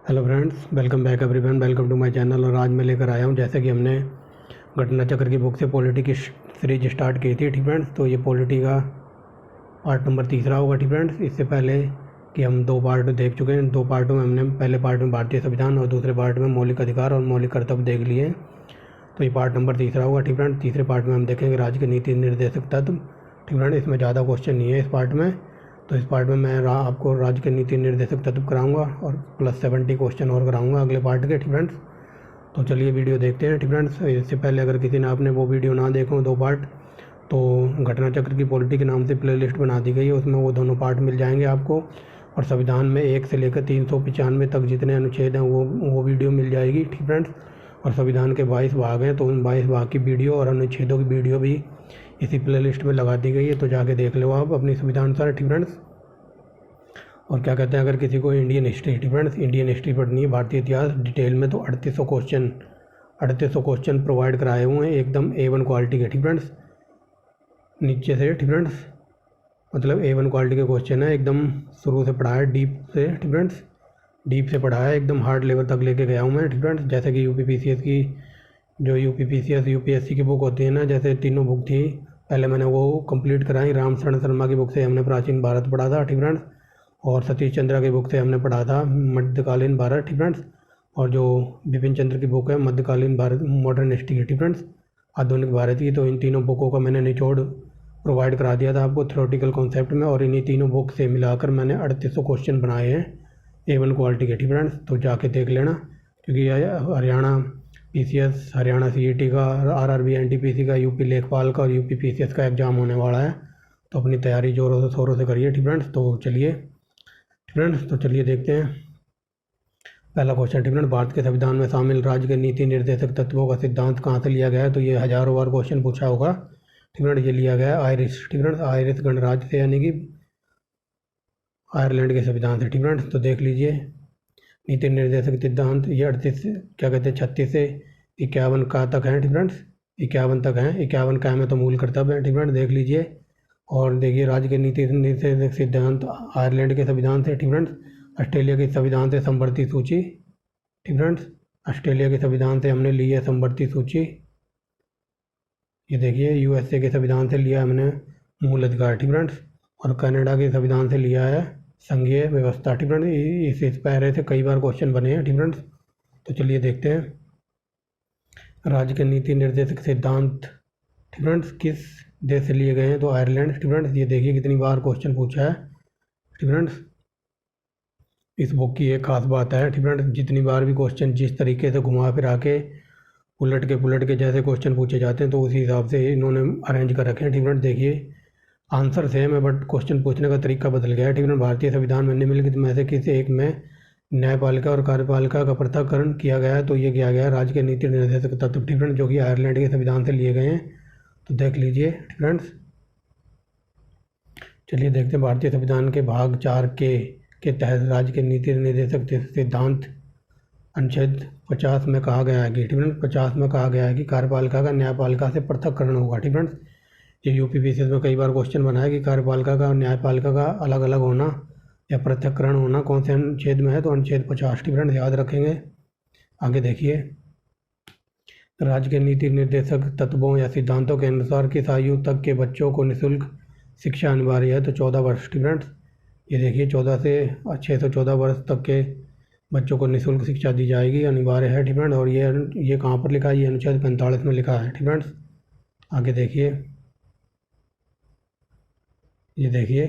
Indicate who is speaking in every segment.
Speaker 1: Hello friends, welcome back everyone, welcome to my channel. और आज मैं लेकर आया हूँ, जैसे कि हमने घटना चक्र की बुक से पॉलिटी की सीरीज स्टार्ट की थी। ठीक फ्रेंड्स, तो ये पॉलिटी का पार्ट नंबर तीसरा होगा। ठीक फ्रेंड्स, इससे पहले कि हम दो पार्ट देख चुके हैं। दो पार्टों में हमने पहले पार्ट में भारतीय संविधान और दूसरे पार्ट में मौलिक अधिकार और मौलिक कर्तव्य देख लिए हैं। तो ये पार्ट नंबर तीसरा होगा। ठीक फ्रेंड्स, तीसरे पार्ट में हम देखेंगे राज्य के नीति निर्देशक तत्व। ठीक फ्रेंड्स, इसमें ज़्यादा क्वेश्चन नहीं है इस पार्ट में। तो इस पार्ट में मैं आपको राज्य के नीति निर्देशक तत्व कराऊंगा और प्लस 70 क्वेश्चन और कराऊंगा अगले पार्ट के। ठीक फ्रेंड्स, तो चलिए वीडियो देखते हैं। ठीक फ्रेंड्स, इससे पहले अगर किसी ने आपने वो वीडियो ना देखो दो पार्ट, तो घटना चक्र की पॉलिटी के नाम से प्लेलिस्ट बना दी गई है, उसमें वो दोनों पार्ट मिल जाएंगे आपको। और संविधान में 1 से लेकर 395 तक जितने अनुच्छेद हैं वो वीडियो मिल जाएगी। ठीक फ्रेंड्स, और संविधान के 22 भाग हैं, तो उन 22 भाग की वीडियो और अनुच्छेदों की वीडियो भी इसी प्लेलिस्ट में लगा दी गई है, तो जाके देख लो आप अपनी सुविधा अनुसार। ठीक फ्रेंड्स, और क्या कहते हैं, अगर किसी को इंडियन हिस्ट्री, ठीक फ्रेंड्स, इंडियन हिस्ट्री पढ़नी है, भारतीय इतिहास डिटेल में, तो 3800 क्वेश्चन प्रोवाइड कराए हुए हैं एकदम A1 क्वालिटी के। ठीक फ्रेंड्स, नीचे से, ठीक फ्रेंड्स, मतलब A1 क्वालिटी के क्वेश्चन है, एकदम शुरू से पढ़ा है, डीप से। ठीक फ्रेंड्स, डीप से पढ़ा है, एकदम हार्ड लेवल तक लेके गया हूँ मैं। ठीक फ्रेंड्स, जैसे कि UPPCS की जो UPPCS UPSC की बुक होती है ना, जैसे तीनों बुक थी, पहले मैंने वो कंप्लीट कराई। राम शरण शर्मा की बुक से हमने प्राचीन भारत पढ़ा था। ठीक फ्रेंड्स, और सतीश चंद्रा की बुक से हमने पढ़ा था मध्यकालीन भारत। ठीक फ्रेंड्स, और जो बिपिन चंद्र की बुक है मध्यकालीन भारत मॉडर्न हिस्ट्री की। ठीक फ्रेंड्स, आधुनिक भारत की। तो इन तीनों बुकों का मैंने निचोड़ प्रोवाइड करा दिया था आपको थ्योरेटिकल कॉन्सेप्ट में, और इन्हीं तीनों बुक से मिलाकर मैंने 3800 क्वेश्चन बनाए हैं A1 क्वालिटी के। ठीक फ्रेंड्स, तो जाके देख लेना, क्योंकि हरियाणा PCS, हरियाणा CET का, RRB NTPC का, यूपी लेखपाल का और UPPCS का एग्ज़ाम होने वाला है, तो अपनी तैयारी जोरों से शोरों से करिए। ठीक फ्रेंड्स, तो चलिए फ्रेंड्स, तो चलिए देखते हैं पहला क्वेश्चन। ठीक फ्रेंड्स, भारत के संविधान में शामिल राज्य के नीति निर्देशक तत्वों का सिद्धांत कहाँ से लिया गया है? तो ये हज़ारों बार क्वेश्चन पूछा होगा। ठीक फ्रेंड्स, ये लिया गया है आयरिश। ठीक फ्रेंड्स, आयरिश गणराज्य से, यानी कि आयरलैंड के संविधान से। ठीक फ्रेंड्स, तो देख लीजिए नीति निर्देशक सिद्धांत, ये 38 क्या कहते हैं 36 से 51 का तक है। ठीक फ्रेंड्स, 51 तक हैं, 51 का है तो मूल कर्तव्य है। ठीक फ्रेंड्स, देख लीजिए। और देखिए राज्य के नीति निर्देशक सिद्धांत आयरलैंड के संविधान से। ठीक फ्रेंड्स, ऑस्ट्रेलिया के संविधान से समवर्ती सूची। ठीक फ्रेंड्स, ऑस्ट्रेलिया के संविधान से हमने ली है समवर्ती सूची। ये देखिए USA के संविधान से लिया हमने मूल अधिकार। ठीक फ्रेंड्स, और कनाडा के संविधान से लिया है संघीय व्यवस्था। ठीक फ्रेंड्स, इस पैरे से कई बार क्वेश्चन बने हैं। ठीक फ्रेंड्स, तो चलिए देखते हैं राज्य के नीति निर्देशक सिद्धांत, ठीक फ्रेंड्स, किस देश से लिए गए हैं? तो आयरलैंड। ठीक फ्रेंड्स, ये देखिए कितनी बार क्वेश्चन पूछा है। ठीक फ्रेंड्स, इस बुक की एक खास बात है। ठीक फ्रेंड्स, जितनी बार भी क्वेश्चन जिस तरीके से घुमा फिरा के पुलट के जैसे क्वेश्चन पूछे जाते हैं, तो उसी हिसाब से इन्होंने अरेंज कर रखे हैं। ठीक फ्रेंड्स, देखिए आंसर सेम है, बट क्वेश्चन पूछने का तरीका बदल गया है। ठीक है, भारतीय संविधान में निम्नलिखित में से किसी एक में न्यायपालिका और कार्यपालिका का पृथक्करण किया गया है? तो ये किया गया है राज्य के नीति निर्देशक तत्व। ठीक है, जो कि आयरलैंड के संविधान से लिए गए हैं, तो देख लीजिए। ठीक फ्रेंड्स, चलिए देखते हैं भारतीय संविधान के भाग 4 के तहत राज्य के नीति निर्देशक सिद्धांत अनुच्छेद 50 में कहा गया है कि, ठीक है, 50 में कहा गया है कि कार्यपालिका का न्यायपालिका से पृथक्करण होगा। ठीक फ्रेंड्स, ये UPPCS में कई बार क्वेश्चन बना है कि कार्यपालिका का और न्यायपालिका का अलग अलग होना या पृथक्करण होना कौन से अनुच्छेद में है? तो अनुच्छेद 50। ठीक फ्रेंड्स, याद रखेंगे। आगे देखिए, राज्य के नीति निर्देशक तत्वों या सिद्धांतों के अनुसार किस आयु तक के बच्चों को निःशुल्क शिक्षा अनिवार्य है? तो 14 वर्ष। ठीक फ्रेंड्स, ये देखिए 14 से 6 से 14 वर्ष तक के बच्चों को निःशुल्क शिक्षा दी जाएगी, अनिवार्य है। ठीक फ्रेंड्स, और ये कहाँ पर लिखा है? ये अनुच्छेद 45 में लिखा है। ठीक फ्रेंड्स, आगे देखिए, ये देखिए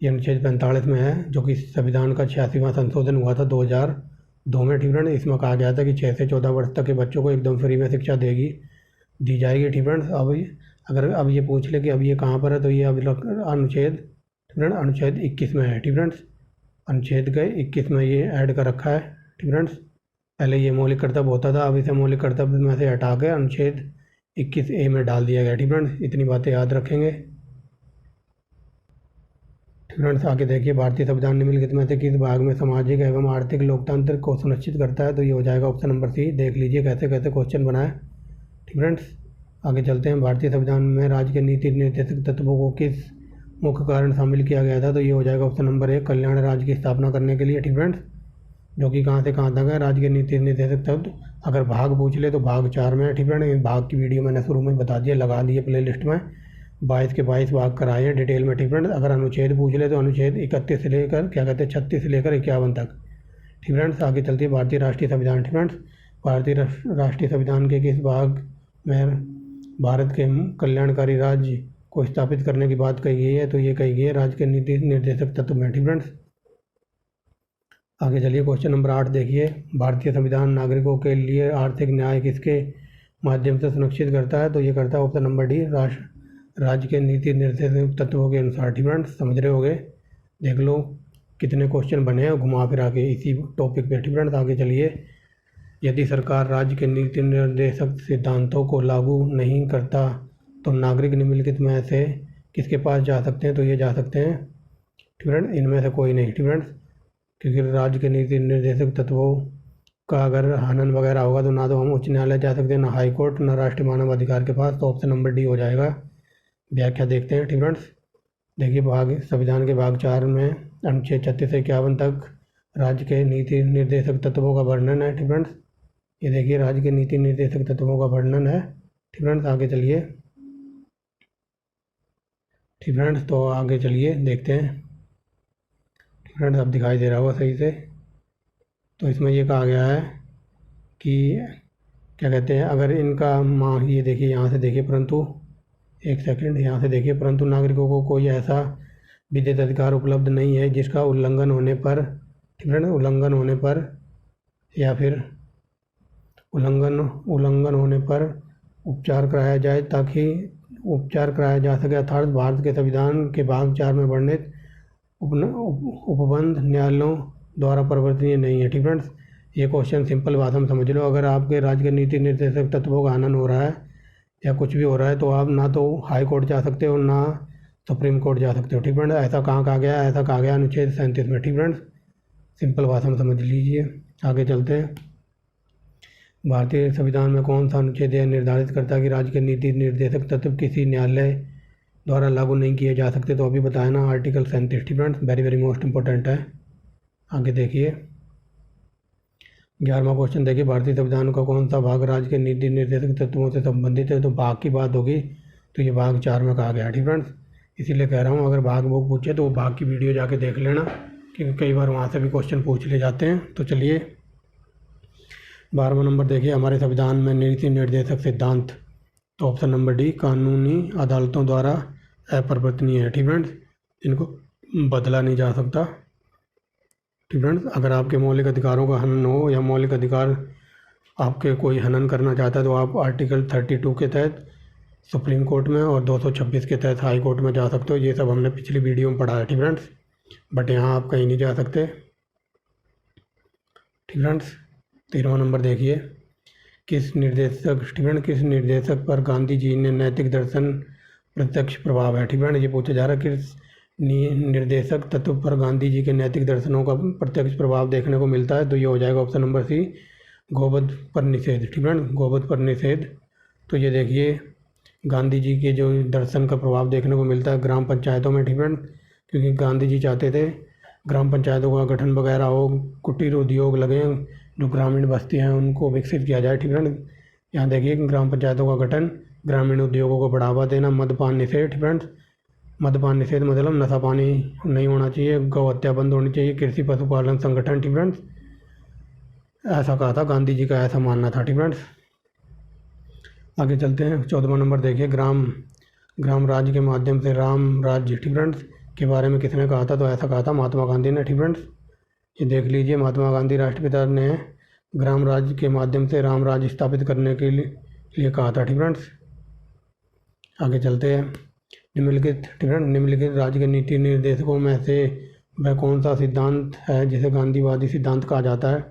Speaker 1: ये अनुच्छेद 45 में है, जो कि संविधान का 86वां संशोधन हुआ था 2002 में। ठीक फ्रेंड्स, इसमें कहा गया था कि 6 से 14 वर्ष तक के बच्चों को एकदम फ्री में शिक्षा दी जाएगी। ठीक फ्रेंड्स, अब ये पूछ ले कि अब ये कहाँ पर है, तो ये अब अनुच्छेद 21 में है। ठीक फ्रेंड्स, अनुच्छेद के 21 में ये ऐड कर रखा है। ठीक फ्रेंड्स, पहले ये मौलिक कर्तव्य होता था, अब इसे मौलिक कर्तव्य में से हटा के अनुच्छेद 21A में डाल दिया गया। ठीक फ्रेंड्स, इतनी बातें याद रखेंगे। फ्रेंड्स, आगे देखिए भारतीय संविधान निम्नलिखित में से किस भाग में सामाजिक एवं आर्थिक लोकतंत्र को सुनिश्चित करता है? तो ये हो जाएगा ऑप्शन नंबर C। देख लीजिए कैसे कैसे क्वेश्चन बनाए। ठीक फ्रेंड्स, आगे चलते हैं। भारतीय संविधान में राज्य के नीति निर्देशक तत्वों को किस मुख्य कारण शामिल किया गया था? तो ये हो जाएगा ऑप्शन नंबर 1, कल्याण राज्य की स्थापना करने के लिए। ठीक फ्रेंड्स, जो कि कहाँ से कहाँ तक है। राज्य के नीति निर्देशक तत्व अगर भाग पूछ ले तो भाग 4 में है, ठीक है। भाग की वीडियो मैंने शुरू में बता दिया, लगा दिए प्ले लिस्ट में, 22 के 22 भाग कराए हैं डिटेल में, ठीक है। अगर अनुच्छेद पूछ ले तो अनुच्छेद 31 से लेकर 36 से लेकर 51 तक, ठीक फ्रेंड्स। आगे चलती है भारतीय राष्ट्रीय संविधान, ठीक फ्रेंड्स। भारतीय राष्ट्रीय संविधान के किस भाग में भारत के कल्याणकारी राज्य को स्थापित करने की बात कही गई है? तो ये कही गई है राज्य के नीति निर्देशक तत्व में, ठीक फ्रेंड्स। आगे चलिए क्वेश्चन नंबर 8 देखिए। भारतीय संविधान नागरिकों के लिए आर्थिक न्याय किसके माध्यम से सुनिश्चित करता है? तो ये करता है ऑप्शन नंबर डी, राज्य के नीति निर्देशक तत्वों के अनुसार, ठीक फ्रेंड्स। समझ रहे होगे, देख लो कितने क्वेश्चन बने हैं घुमा फिरा के इसी टॉपिक पे, ठीक फ्रेंड्स। आगे चलिए। यदि सरकार राज्य के नीति निर्देशक सिद्धांतों को लागू नहीं करता तो नागरिक निम्नलिखित में से किसके पास जा सकते हैं? तो ये जा सकते हैं, ठीक फ्रेंड्स, इनमें से कोई नहीं, ठीक फ्रेंड्स। क्योंकि राज्य के नीति निर्देशक तत्वों का अगर हनन वगैरह होगा तो ना तो हम उच्च न्यायालय जा सकते हैं, ना हाई कोर्ट, ना राष्ट्रीय मानव अधिकार के पास। तो ऑप्शन नंबर डी हो जाएगा। व्याख्या देखते हैं, ठीक फ्रेंड्स। देखिए भाग संविधान के भाग 4 में अनुच्छेद 36 से 51 तक राज्य के नीति निर्देशक तत्वों का वर्णन है, ठीक फ्रेंड्स। ये देखिए राज्य के नीति निर्देशक तत्वों का वर्णन है, ठीक फ्रेंड्स। आगे चलिए, ठीक फ्रेंड्स। तो आगे चलिए देखते हैं, फ्रेंड्स। अब दिखाई दे रहा होगा सही से। तो इसमें ये कहा गया है कि क्या कहते हैं, अगर इनका ये देखिए यहाँ से देखिए, परंतु एक सेकंड यहाँ से देखिए, परंतु नागरिकों को कोई ऐसा विधिक अधिकार उपलब्ध नहीं है जिसका उल्लंघन होने पर, ठीक है ना, उल्लंघन होने पर या फिर उल्लंघन होने पर उपचार कराया जाए, ताकि उपचार कराया जा सके। अर्थात भारत के संविधान के भाग 4 में वर्णित उपबंध न्यायालयों द्वारा परिवर्तनीय नहीं है, ठीक फ्रेंड्स। ये क्वेश्चन सिंपल भाषा में समझ लो। अगर आपके राज्य के नीति निर्देशक तत्वों का हनन हो रहा है या कुछ भी हो रहा है तो आप ना तो हाई कोर्ट जा सकते हो ना सुप्रीम कोर्ट जा सकते हो, ठीक फ्रेंड्स। ऐसा कहाँ कहा गया है? ऐसा कहा गया अनुच्छेद 37 में, ठीक फ्रेंड्स। सिंपल भाषा में समझ लीजिए। आगे चलते हैं। भारतीय संविधान में कौन सा अनुच्छेद यह निर्धारित करता है कि राज्य के नीति निर्देशक तत्व किसी न्यायालय द्वारा लागू नहीं किए जा सकते? तो अभी बताया ना, आर्टिकल 37, ठीक friends. Very very most important है। आगे देखिए 11वां क्वेश्चन देखिए। भारतीय संविधान का कौन सा भाग राज्य के नीति निर्देशक तत्वों से संबंधित है? तो भाग की बात होगी तो ये भाग 4 में कहा गया, ठीक फ्रेंड्स। इसीलिए कह रहा हूँ अगर भाग वो पूछे तो वो भाग की वीडियो जाके देख लेना, क्योंकि कई बार वहाँ से भी क्वेश्चन पूछ ले जाते हैं। तो चलिए 12वां नंबर देखिए। हमारे संविधान में नीति निर्देशक सिद्धांत, तो ऑप्शन नंबर डी, कानूनी अदालतों द्वारा अपरिवर्तनीय है, ठीक फ्रेंड्स। इनको बदला नहीं जा सकता, ठीक फ्रेंड्स। अगर आपके मौलिक अधिकारों का हनन हो या मौलिक अधिकार आपके कोई हनन करना चाहता है तो आप आर्टिकल 32 के तहत सुप्रीम कोर्ट में और 226 के तहत हाई कोर्ट में जा सकते हो। ये सब हमने पिछली वीडियो में पढ़ा है, ठीक फ्रेंड्स। बट यहाँ आप कहीं नहीं जा सकते, ठीक फ्रेंड्स। 13वां नंबर देखिए। किस निर्देशक पर गांधी जी ने नैतिक दर्शन प्रत्यक्ष प्रभाव है, ठीक है। ये पूछा जा रहा है किस निर्देशक तत्व पर गांधी जी के नैतिक दर्शनों का प्रत्यक्ष प्रभाव देखने को मिलता है? तो ये हो जाएगा ऑप्शन नंबर सी, गोवध पर निषेध, ठीक है, गोवध पर निषेध। तो ये देखिए गांधी जी के जो दर्शन का प्रभाव देखने को मिलता है ग्राम पंचायतों में, ठीक है, क्योंकि गांधी जी चाहते थे ग्राम पंचायतों का गठन वगैरह हो, कुटीर उद्योग लगे, जो ग्रामीण बस्तियाँ हैं उनको विकसित किया जाए, ठीक है। यहाँ देखिए ग्राम पंचायतों का गठन, ग्रामीण उद्योगों को बढ़ावा देना, मद्यपान निषेध, फ्रेंड्स। मद्यपान निषेध मतलब नशा पानी नहीं होना चाहिए, गौ हत्या बंद होनी चाहिए, कृषि पशुपालन संगठन, ठीक फ्रेंड्स। ऐसा कहा था गांधी जी का, ऐसा मानना था, ठीक फ्रेंड्स। आगे चलते हैं। 14वां नंबर देखिए। ग्राम राज्य के माध्यम से राम राज्य, ठीक फ्रेंड्स, के बारे में किसने कहा था? तो ऐसा कहा था महात्मा गांधी ने, ठीक फ्रेंड्स। ये देख लीजिए महात्मा गांधी राष्ट्रपिता ने ग्राम राज्य के माध्यम से राम राज्य स्थापित करने के लिए कहा था, ठीक फ्रेंड्स। आगे चलते हैं। निम्नलिखित राज्य के नीति निर्देशकों में से वह कौन सा सिद्धांत है जिसे गांधीवादी सिद्धांत कहा जाता है?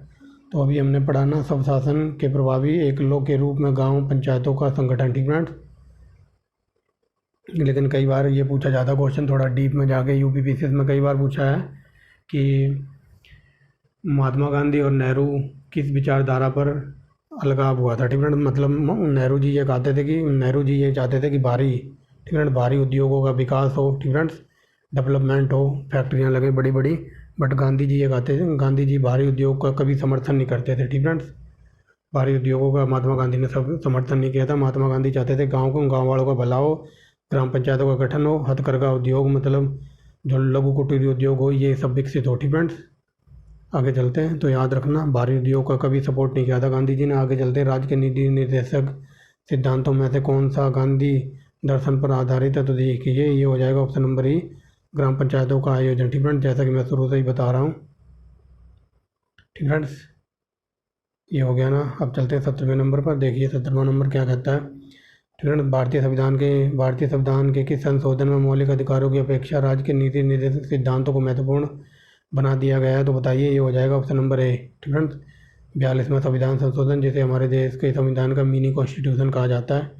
Speaker 1: तो अभी हमने पढ़ा ना, स्वशासन के प्रभावी एकलों के रूप में गांव पंचायतों का संगठन, ठीक फ्रेंड्स। लेकिन कई बार ये पूछा जाता है क्वेश्चन थोड़ा डीप में जाके, यूपीपीसीएस में कई बार पूछा है कि महात्मा गांधी और नेहरू किस विचारधारा पर अलगाव हुआ था, ठीक है। मतलब नेहरू जी ये चाहते थे कि भारी उद्योगों का विकास हो, ठीक है, डेवलपमेंट हो, फैक्ट्रियाँ लगे बड़ी बड़ी, बट गांधी जी ये कहते थे, गांधी जी भारी उद्योग का कभी समर्थन नहीं करते थे। ठीक फ्रेंड्स, भारी उद्योगों का महात्मा गांधी ने सब समर्थन नहीं किया था। महात्मा गांधी चाहते थे गाँव वालों का भला हो, ग्राम पंचायतों का गठन हो, हथकरघा उद्योग मतलब जो लघु कुटीर उद्योग हो ये सब विकसित हो। ठीक फ्रेंड्स, आगे चलते हैं। तो याद रखना, भारी उद्योग का कभी सपोर्ट नहीं किया था गांधी जी ने। आगे चलते हैं, राज्य के नीति निर्देशक सिद्धांतों में से कौन सा गांधी दर्शन पर आधारित है? तो देखिए ये हो जाएगा ऑप्शन नंबर ई, ग्राम पंचायतों का आयोजन। ठीक फ्रेंड्स, जैसा कि मैं शुरू से ही बता रहा हूँ। ठीक फ्रेंड्स, ये हो गया ना। अब चलते हैं 17वें नंबर पर। देखिए 17वां नंबर क्या कहता है। ठीक है, भारतीय संविधान के किस संशोधन में मौलिक अधिकारों की अपेक्षा राज्य के नीति निर्देशक सिद्धांतों को महत्वपूर्ण बना दिया गया है? तो बताइए, ये हो जाएगा ऑप्शन नंबर ए। ठीक है, 42वां संविधान संशोधन, जिसे हमारे देश के संविधान का मिनी कॉन्स्टिट्यूशन कहा जाता है।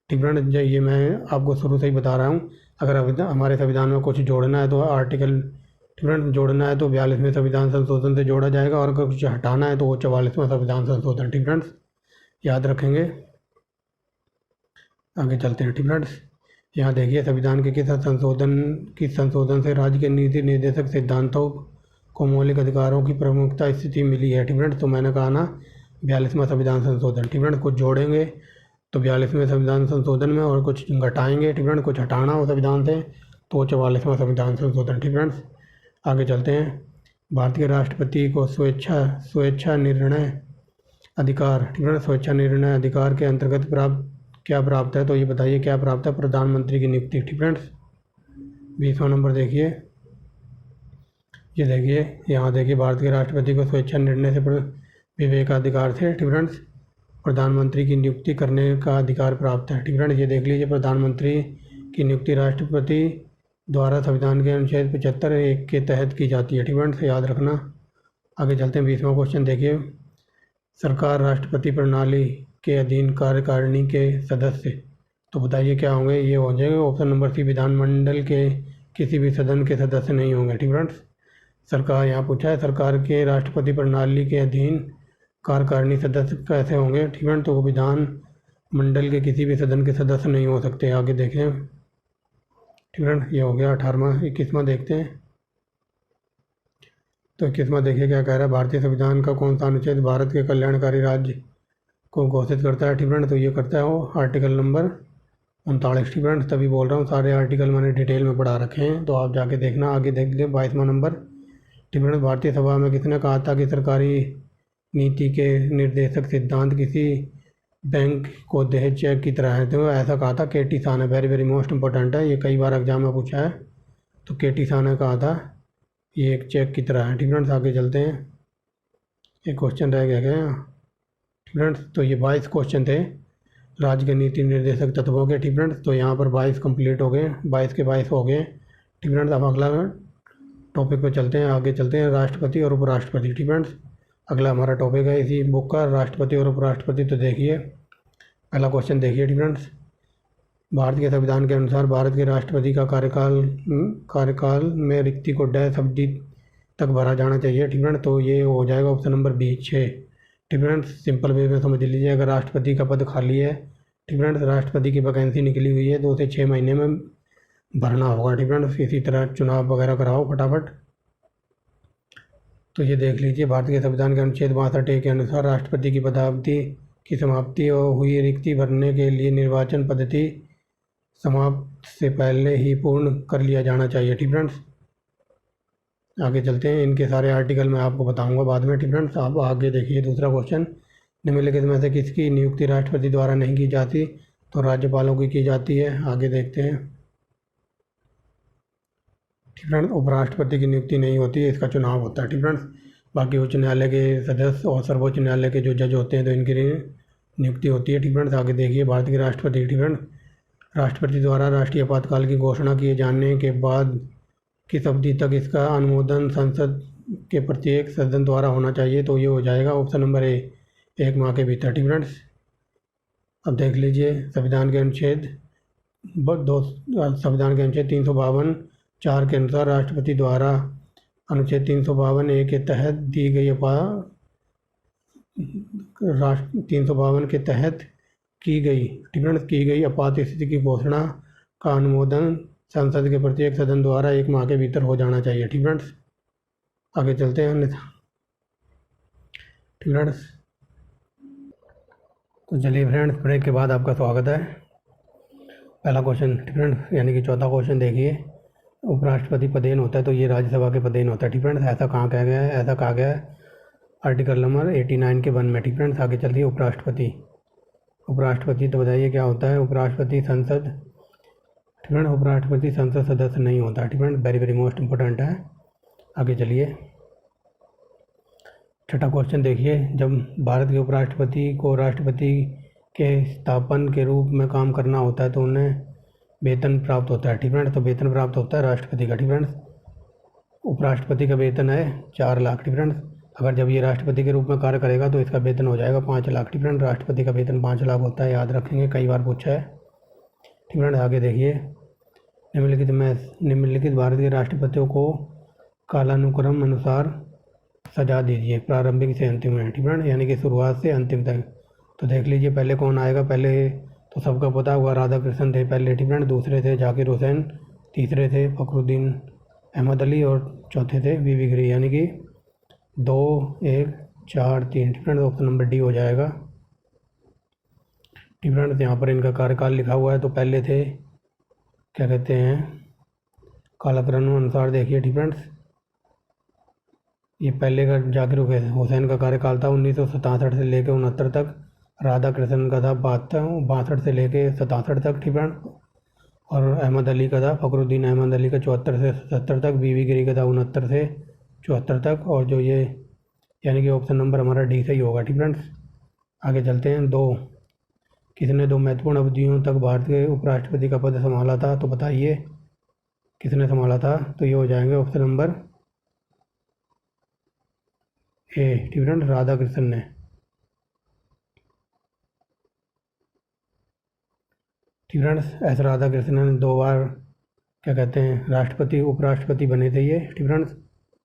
Speaker 1: ठीक है, ये मैं आपको शुरू से ही बता रहा हूँ। अगर हमारे संविधान में कुछ जोड़ना है तो आर्टिकल, ठीक है, जोड़ना है तो 42वें संविधान संशोधन से जोड़ा जाएगा, और अगर कुछ हटाना है तो वो 44वां संविधान संशोधन। ठीक फ्रेंड्स, याद रखेंगे। आगे चलते हैं। ठीक फ्रेंड्स, यहाँ देखिए संविधान के किस संशोधन से राज्य के नीति निर्देशक सिद्धांतों को मौलिक अधिकारों की प्रमुखता स्थिति मिली है। ठीक फ्रेंड्स, तो मैंने कहा ना 42वां संविधान संशोधन। ठीक फ्रेंड्स, कुछ जोड़ेंगे तो 42वें संविधान संशोधन में, और कुछ घटाएंगे, ठीक फ्रेंड्स, कुछ हटाना हो संविधान से तो 44वां संविधान संशोधन। ठीक फ्रेंड्स, आगे चलते हैं। भारतीय राष्ट्रपति को स्वेच्छा निर्णय अधिकार, ठीक है, स्वेच्छा निर्णय अधिकार के अंतर्गत क्या प्राप्त है? तो ये बताइए क्या प्राप्त है? प्रधानमंत्री की नियुक्ति। ठीक फ्रेंड्स, 20वां नंबर देखिए, ये देखिए यहाँ देखिए, भारत के राष्ट्रपति को स्वेच्छा निर्णय से विवेकाधिकार से, ठीक फ्रेंड्स, प्रधानमंत्री की नियुक्ति करने का अधिकार प्राप्त है। ठीक फ्रेंड्स, ये देख लीजिए, प्रधानमंत्री की नियुक्ति राष्ट्रपति द्वारा संविधान के अनुच्छेद 75(1) के तहत की जाती है। ठीक फ्रेंड्स, याद रखना। आगे चलते हैं। 20वां क्वेश्चन देखिए, सरकार राष्ट्रपति प्रणाली के अधीन कार्यकारिणी के सदस्य, तो बताइए क्या होंगे? ये हो जाएगा ऑप्शन नंबर सी, विधानमंडल के किसी भी सदन के सदस्य नहीं होंगे। ठीक फ्रेंड्स, सरकार यहाँ पूछा है सरकार के राष्ट्रपति प्रणाली के अधीन कार्यकारिणी सदस्य कैसे होंगे? ठीक है, तो वो विधान मंडल के किसी भी सदन के सदस्य नहीं हो सकते। आगे देखें। ठीक है, ये हो गया 18वां। 21वां देखते हैं। तो 21वां देखिए क्या कह रहा है। भारतीय संविधान का कौन सा अनुच्छेद भारत के कल्याणकारी राज्य को घोषित करता है? ठीक है, तो ये करता है वो आर्टिकल नंबर 39। ठीक है, तभी बोल रहा हूँ, सारे आर्टिकल मैंने डिटेल में पढ़ा रखे हैं, तो आप जाके देखना। आगे देख ले 22वां नंबर। ठीक है, भारतीय सभा में किसने कहा था कि सरकारी नीति के निर्देशक सिद्धांत किसी बैंक को दहेज चेक की तरह है? तो ऐसा कहा था के.टी. शाह ने। वेरी वेरी मोस्ट इंपॉर्टेंट है, ये कई बार एग्जाम में पूछा है। तो के.टी. शाह ने कहा था ये एक चेक की तरह है। ठीक फ्रेंड्स, आगे चलते हैं। एक क्वेश्चन रह गया क्या? ठीक फ्रेंड्स, तो ये 22 क्वेश्चन थे राज्य के नीति निर्देशक तत्वों के। ठीक फ्रेंड्स, तो यहाँ पर 22 कंप्लीट हो गए, 22 के 22 हो गए। ठीक फ्रेंड्स, अब अगला टॉपिक पे चलते हैं। आगे चलते हैं, राष्ट्रपति और उपराष्ट्रपति। ठीक फ्रेंड्स, अगला हमारा टॉपिक है इसी बुक का, राष्ट्रपति और उपराष्ट्रपति। तो देखिए पहला क्वेश्चन देखिए। ठीक फ्रेंड्स, भारत के संविधान के अनुसार भारत के राष्ट्रपति का कार्यकाल में रिक्ति को डैश अवधि तक भरा जाना चाहिए। ठीक फ्रेंड्स, तो ये हो जाएगा ऑप्शन नंबर बी, 6। ठीक फ्रेंड्स, सिंपल वे में समझ लीजिए, अगर राष्ट्रपति का पद खाली है, ठीक फ्रेंड्स, राष्ट्रपति की वैकेंसी निकली हुई है, तो उसे 6 महीने में भरना होगा। ठीक फ्रेंड्स, इसी तरह चुनाव वगैरह कराओ फटाफट। तो ये देख लीजिए, भारत के संविधान के अनुच्छेद 62 के अनुसार राष्ट्रपति की पदावधि की समाप्ति और हुई रिक्ति भरने के लिए निर्वाचन पद्धति समाप्त से पहले ही पूर्ण कर लिया जाना चाहिए। ठीक फ्रेंड्स, आगे चलते हैं। इनके सारे आर्टिकल मैं आपको बताऊंगा बाद में। ठीक फ्रेंड्स, आप आगे देखिए दूसरा क्वेश्चन, निम्नलिखित में से किसकी नियुक्ति राष्ट्रपति द्वारा नहीं की जाती? तो राज्यपालों की जाती है। आगे देखते हैं। ठीक फ्रेंड्स, उपराष्ट्रपति की नियुक्ति नहीं होती है, इसका चुनाव होता है। ठीक फ्रेंड्स, बाकी उच्च न्यायालय के सदस्य और सर्वोच्च न्यायालय के जो जज होते हैं तो इनकी नियुक्ति होती है। ठीक फ्रेंड्स, आगे देखिए भारत के राष्ट्रपति। ठीक फ्रेंड्स, राष्ट्रपति द्वारा राष्ट्रीय आपातकाल की घोषणा किए जाने के बाद किस अवधि तक इसका अनुमोदन संसद के प्रत्येक सदन द्वारा होना चाहिए? तो ये हो जाएगा ऑप्शन नंबर ए, 1 माह के भीतर। ठीक फ्रेंड्स, अब देख लीजिए संविधान के अनुच्छेद 352 4 के अनुसार राष्ट्रपति द्वारा अनुच्छेद 352 के तहत दी गई 352 के तहत की गई आपात स्थिति की घोषणा का अनुमोदन संसद के प्रत्येक सदन द्वारा 1 माह के भीतर हो जाना चाहिए। ठीक फ्रेंड्स, आगे चलते हैं अन्यथा। ठीक फ्रेंड्स, तो चलिए फ्रेंड्स, ब्रेक के बाद आपका स्वागत है। पहला क्वेश्चन ठीक फ्रेंड्स, यानी कि चौथा क्वेश्चन देखिए। उपराष्ट्रपति पदेन होता है तो ये राज्यसभा के पदेन होता है। ठीक फ्रेंड्स, ऐसा कहाँ कहा गया है? ऐसा कहा गया है आर्टिकल नंबर 89 के 1 में। ठीक फ्रेंड्स, आगे चलिए। उपराष्ट्रपति तो बताइए क्या होता है? उपराष्ट्रपति संसद, ठीक फ्रेंड्स, उपराष्ट्रपति संसद सदस्य नहीं होता। ठीक friends, very very most important है। आगे चलिए। छठा क्वेश्चन देखिए। जब भारत के उपराष्ट्रपति को राष्ट्रपति के स्थापन के रूप में काम करना होता है तो उन्हें वेतन प्राप्त होता है। ठीक फ्रेंड्स, तो वेतन प्राप्त होता है राष्ट्रपति का। ठीक फ्रेंड्स, उपराष्ट्रपति का वेतन है 4 लाख। ठीक फ्रेंड्स, अगर जब ये राष्ट्रपति के रूप में कार्य करेगा तो इसका वेतन हो जाएगा 5 लाख। ठीक फ्रेंड्स, राष्ट्रपति का वेतन 5 लाख होता है, याद रखेंगे, कई बार पूछा है। ठीक फ्रेंड्स, आगे देखिए। निम्नलिखित भारत के राष्ट्रपतियों को कालानुक्रम अनुसार सजा दीजिए, प्रारंभिक से अंतिम में। ठीक फ्रेंड्स, यानी कि शुरुआत से अंतिम तक। तो देख लीजिए पहले कौन आएगा। पहले तो सबका पता होगा, राधा कृष्णन थे पहले। ठीक फ्रेंड्स, दूसरे थे जाकिर हुसैन, तीसरे थे फखरुद्दीन अहमद अली और चौथे थे वीवी गिरी, यानी कि 2, 1, 4, 3। ठीक फ्रेंड्स, ऑप्शन नंबर डी हो जाएगा। ठीक फ्रेंड्स, यहाँ पर इनका कार्यकाल लिखा हुआ है। तो पहले थे क्या कहते हैं, कालक्रम अनुसार देखिए। ठीक फ्रेंड्स, ये पहले का जाकिर हुसैन का कार्यकाल था 1967 से लेकर 69 तक। राधा कृष्णन का था 62 से लेकर 67 तक। ठीक फ्रेंड्स, और अहमद अली का था, फखरुद्दीन अहमद अली का 74 से 77 तक। वीवी गिरी का था 69 से 74 तक। और जो ये यानी कि ऑप्शन नंबर हमारा डी सही होगा। ठीक फ्रेंड्स, आगे चलते हैं। किसने 2 महत्वपूर्ण अवधियों तक भारत के उपराष्ट्रपति का पद संभाला था? तो बताइए किसने संभाला था? तो ये हो जाएंगे ऑप्शन नंबर ए। ठीक फ्रेंड्स, राधा कृष्णन ने। ठीक फ्रेंड्स, एस राधा कृष्णन ने 2 बार क्या कहते हैं राष्ट्रपति उपराष्ट्रपति बने थे ये। ठीक फ्रेंड्स,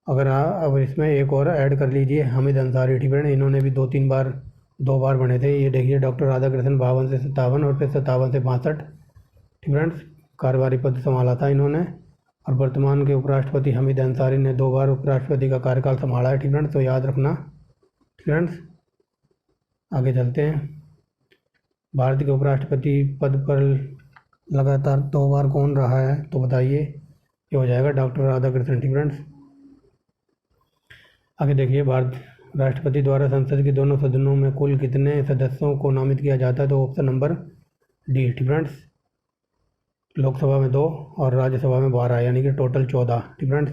Speaker 1: अब इसमें एक और ऐड कर लीजिए, हामिद अंसारी। ठीक फ्रेंड्स, इन्होंने भी 2 बार बने थे। ये देखिए, डॉक्टर राधा कृष्णन 52 से 57 और फिर 57 से 62। ठीक फ्रेंड्स, कार्यवाही पद संभाला था इन्होंने। और वर्तमान के उपराष्ट्रपति हामिद अंसारी ने 2 बार उपराष्ट्रपति का कार्यकाल संभाला है। ठीक फ्रेंड्स, तो याद रखना। ठीक फ्रेंड्स, आगे चलते हैं। भारत के उपराष्ट्रपति पद पर लगातार 2 बार कौन रहा है? तो बताइए, ये हो जाएगा डॉक्टर राधा कृष्णन। ठीक फ्रेंड्स, आगे देखिए। भारत राष्ट्रपति द्वारा संसद के दोनों सदनों में कुल कितने सदस्यों को नामित किया जाता है? तो ऑप्शन नंबर डी। ठीक फ्रेंड्स, लोकसभा में 2 और राज्यसभा में 12, यानी कि टोटल 14। ठीक फ्रेंड्स,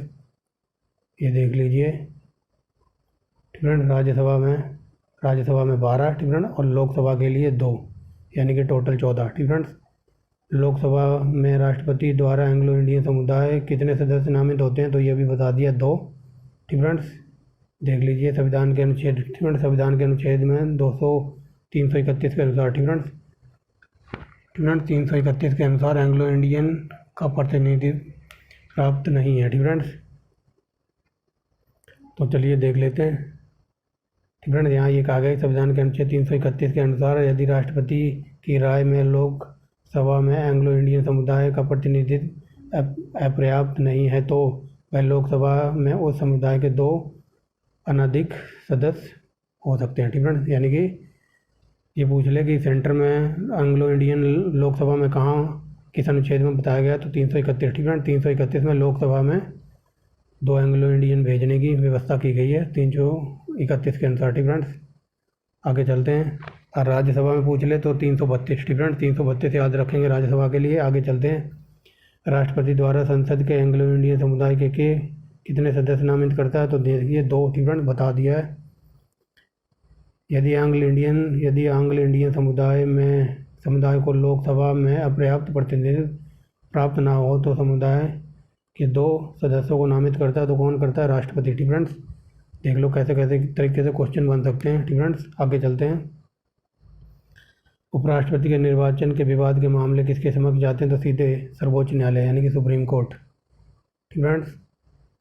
Speaker 1: ये देख लीजिए। ठीक फ्रेंड्स, राज्यसभा में 12। ठीक फ्रेंड्स, और लोकसभा के लिए 2, यानी कि टोटल 14। ठीक फ्रेंड्स, लोकसभा में राष्ट्रपति द्वारा एंग्लो इंडियन समुदाय कितने सदस्य नामित होते हैं? तो ये भी बता दिया, 2। ठीक फ्रेंड्स, देख लीजिए संविधान के अनुच्छेद। ठीक फ्रेंड्स, संविधान के अनुच्छेद में 331 के अनुसार। ठीक फ्रेंड्स, 331 के अनुसार एंग्लो इंडियन का प्रतिनिधित्व प्राप्त नहीं है। ठीक फ्रेंड्स, तो चलिए देख लेते हैं। ठीक फ्रेंड्स, यहाँ ये कहा गया कि संविधान के अनुच्छेद 331 के अनुसार यदि राष्ट्रपति की राय में लोकसभा में एंग्लो इंडियन समुदाय का प्रतिनिधित्व अपर्याप्त नहीं है तो वह लोकसभा में उस समुदाय के 2 अनधिक सदस्य हो सकते हैं। ठीक फ्रेंड्स, यानी कि ये पूछ ले कि सेंटर में एंग्लो इंडियन लोकसभा में कहाँ किस अनुच्छेद में बताया गया? तो 331। ठीक फ्रेंड्स, 331 में लोकसभा में 2 एंग्लो इंडियन भेजने की व्यवस्था की गई है 331 के अनुसार। ठीक फ्रेंड्स, आगे चलते हैं। और राज्यसभा में पूछ ले तो 332। ठीक फ्रेंड्स, 332 याद रखेंगे राज्यसभा के लिए। आगे चलते हैं। राष्ट्रपति द्वारा संसद के एंग्लो इंडियन समुदाय के कितने सदस्य नामित करता है? तो देखिए 2। ठीक फ्रेंड्स, बता दिया है। यदि एंग्लो इंडियन समुदाय को लोकसभा में अपर्याप्त प्रतिनिधित्व प्राप्त ना हो तो समुदाय के 2 सदस्यों को नामित करता है। तो कौन करता है? राष्ट्रपति। ठीक फ्रेंड्स, देख लो कैसे कैसे तरीके से क्वेश्चन बन सकते हैं। ठीक फ्रेंड्स, आगे चलते हैं। उपराष्ट्रपति के निर्वाचन के विवाद के मामले किसके समक्ष जाते हैं? तो सीधे सर्वोच्च न्यायालय, यानी कि सुप्रीम कोर्ट। ठीक फ्रेंड्स,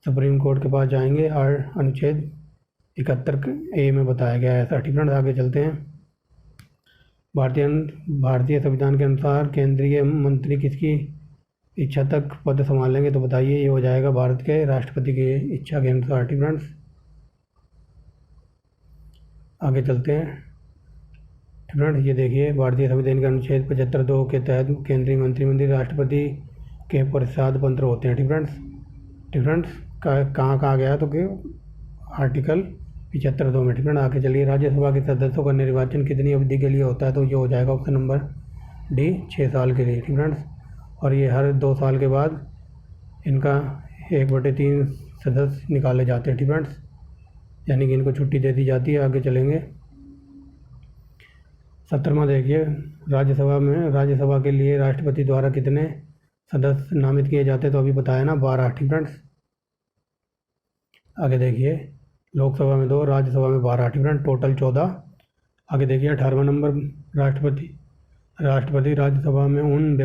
Speaker 1: सुप्रीम कोर्ट के पास जाएंगे। अनुच्छेद 71A में बताया गया है ऐसा। ठीक फ्रेंड्स, आगे चलते हैं। भारतीय संविधान के अनुसार केंद्रीय मंत्री किसकी इच्छा तक पद संभालेंगे? तो बताइए, ये हो जाएगा भारत के राष्ट्रपति की इच्छा के अनुसार। ठीक फ्रेंड्स, आगे चलते हैं। ठीक फ्रेंड्स, ये देखिए भारतीय संविधान के अनुच्छेद 75(2) के तहत केंद्रीय मंत्रिमंडल राष्ट्रपति के प्रसाद पत्र होते हैं। ठीक फ्रेंड्स कहाँ गया तो कि आर्टिकल 75(2) में। ठीक फ्रेंड, आगे चलिए। राज्यसभा के सदस्यों का निर्वाचन कितनी अवधि के लिए होता है तो ये हो जाएगा ऑप्शन नंबर डी, 6 साल के लिए। ठीक फ्रेंड्स, और ये हर 2 साल के बाद इनका 1/3 सदस्य निकाले जाते हैं। ठीक फ्रेंड्स, यानी कि इनको छुट्टी दे दी जाती है। आगे चलेंगे। 17वां देखिए, राज्यसभा के लिए राष्ट्रपति द्वारा कितने सदस्य नामित किए जाते हैं तो अभी बताया ना, 12। ठीक फ्रेंड्स, आगे देखिए। लोकसभा में 2, राज्यसभा में 12। ठीक फ्रेंड, टोटल 14। आगे देखिए 18वां नंबर, राष्ट्रपति राज्यसभा में उन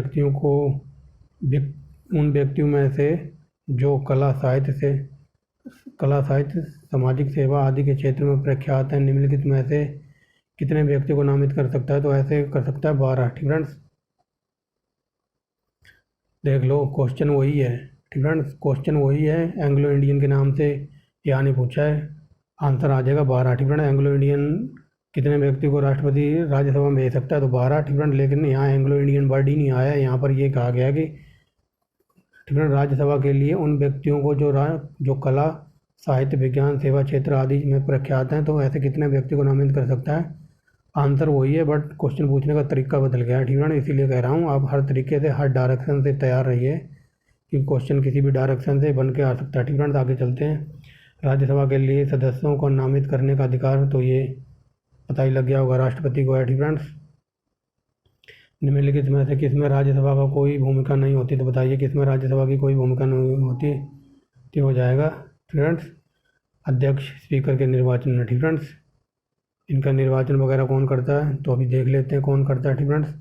Speaker 1: व्यक्तियों में से जो कला, साहित्य, सामाजिक सेवा आदि के क्षेत्र में प्रख्यात हैं, निम्नलिखित में से कितने व्यक्तियों को नामित कर सकता है तो ऐसे कर सकता है 12। ठीक फ्रेंड्स, देख लो क्वेश्चन वही है। ठीक फ्रेंड्स, क्वेश्चन वही है, एंग्लो इंडियन के नाम से यहाँ नहीं पूछा है, आंसर आ जाएगा 12। ठीक फ्रेंड, एंग्लो इंडियन कितने व्यक्ति को राष्ट्रपति राज्यसभा में भेज सकता है तो 12। ठीक फ्रेंड, लेकिन यहाँ एंग्लो इंडियन वर्ड ही नहीं आया, यहाँ पर ये कहा गया कि ठीक फ्रेंड राज्यसभा के लिए उन व्यक्तियों को जो कला, साहित्य, विज्ञान, सेवा क्षेत्र आदि में प्रख्यात हैं तो ऐसे कितने व्यक्ति को नामित कर सकता है। आंसर वही है, बट क्वेश्चन पूछने का तरीका बदल गया है। ठीक फ्रेंड, इसीलिए कह रहा हूँ आप हर तरीके से, हर डायरेक्शन से तैयार रहिए, क्योंकि क्वेश्चन किसी भी डायरेक्शन से बन के आ सकता है। ठीक फ्रेंड, आगे चलते हैं। राज्यसभा के लिए सदस्यों को नामित करने का अधिकार तो ये पता ही लग गया होगा, राष्ट्रपति को है। ठीक फ्रेंड्स, निम्नलिखित में से किसमें राज्यसभा का कोई भूमिका नहीं होती तो बताइए किसमें राज्यसभा की कोई भूमिका नहीं होती तो हो जाएगा फ्रेंड्स अध्यक्ष, स्पीकर के निर्वाचन में। ठीक फ्रेंड्स, इनका निर्वाचन वगैरह कौन करता है तो अभी देख लेते हैं कौन करता है। ठीक फ्रेंड्स,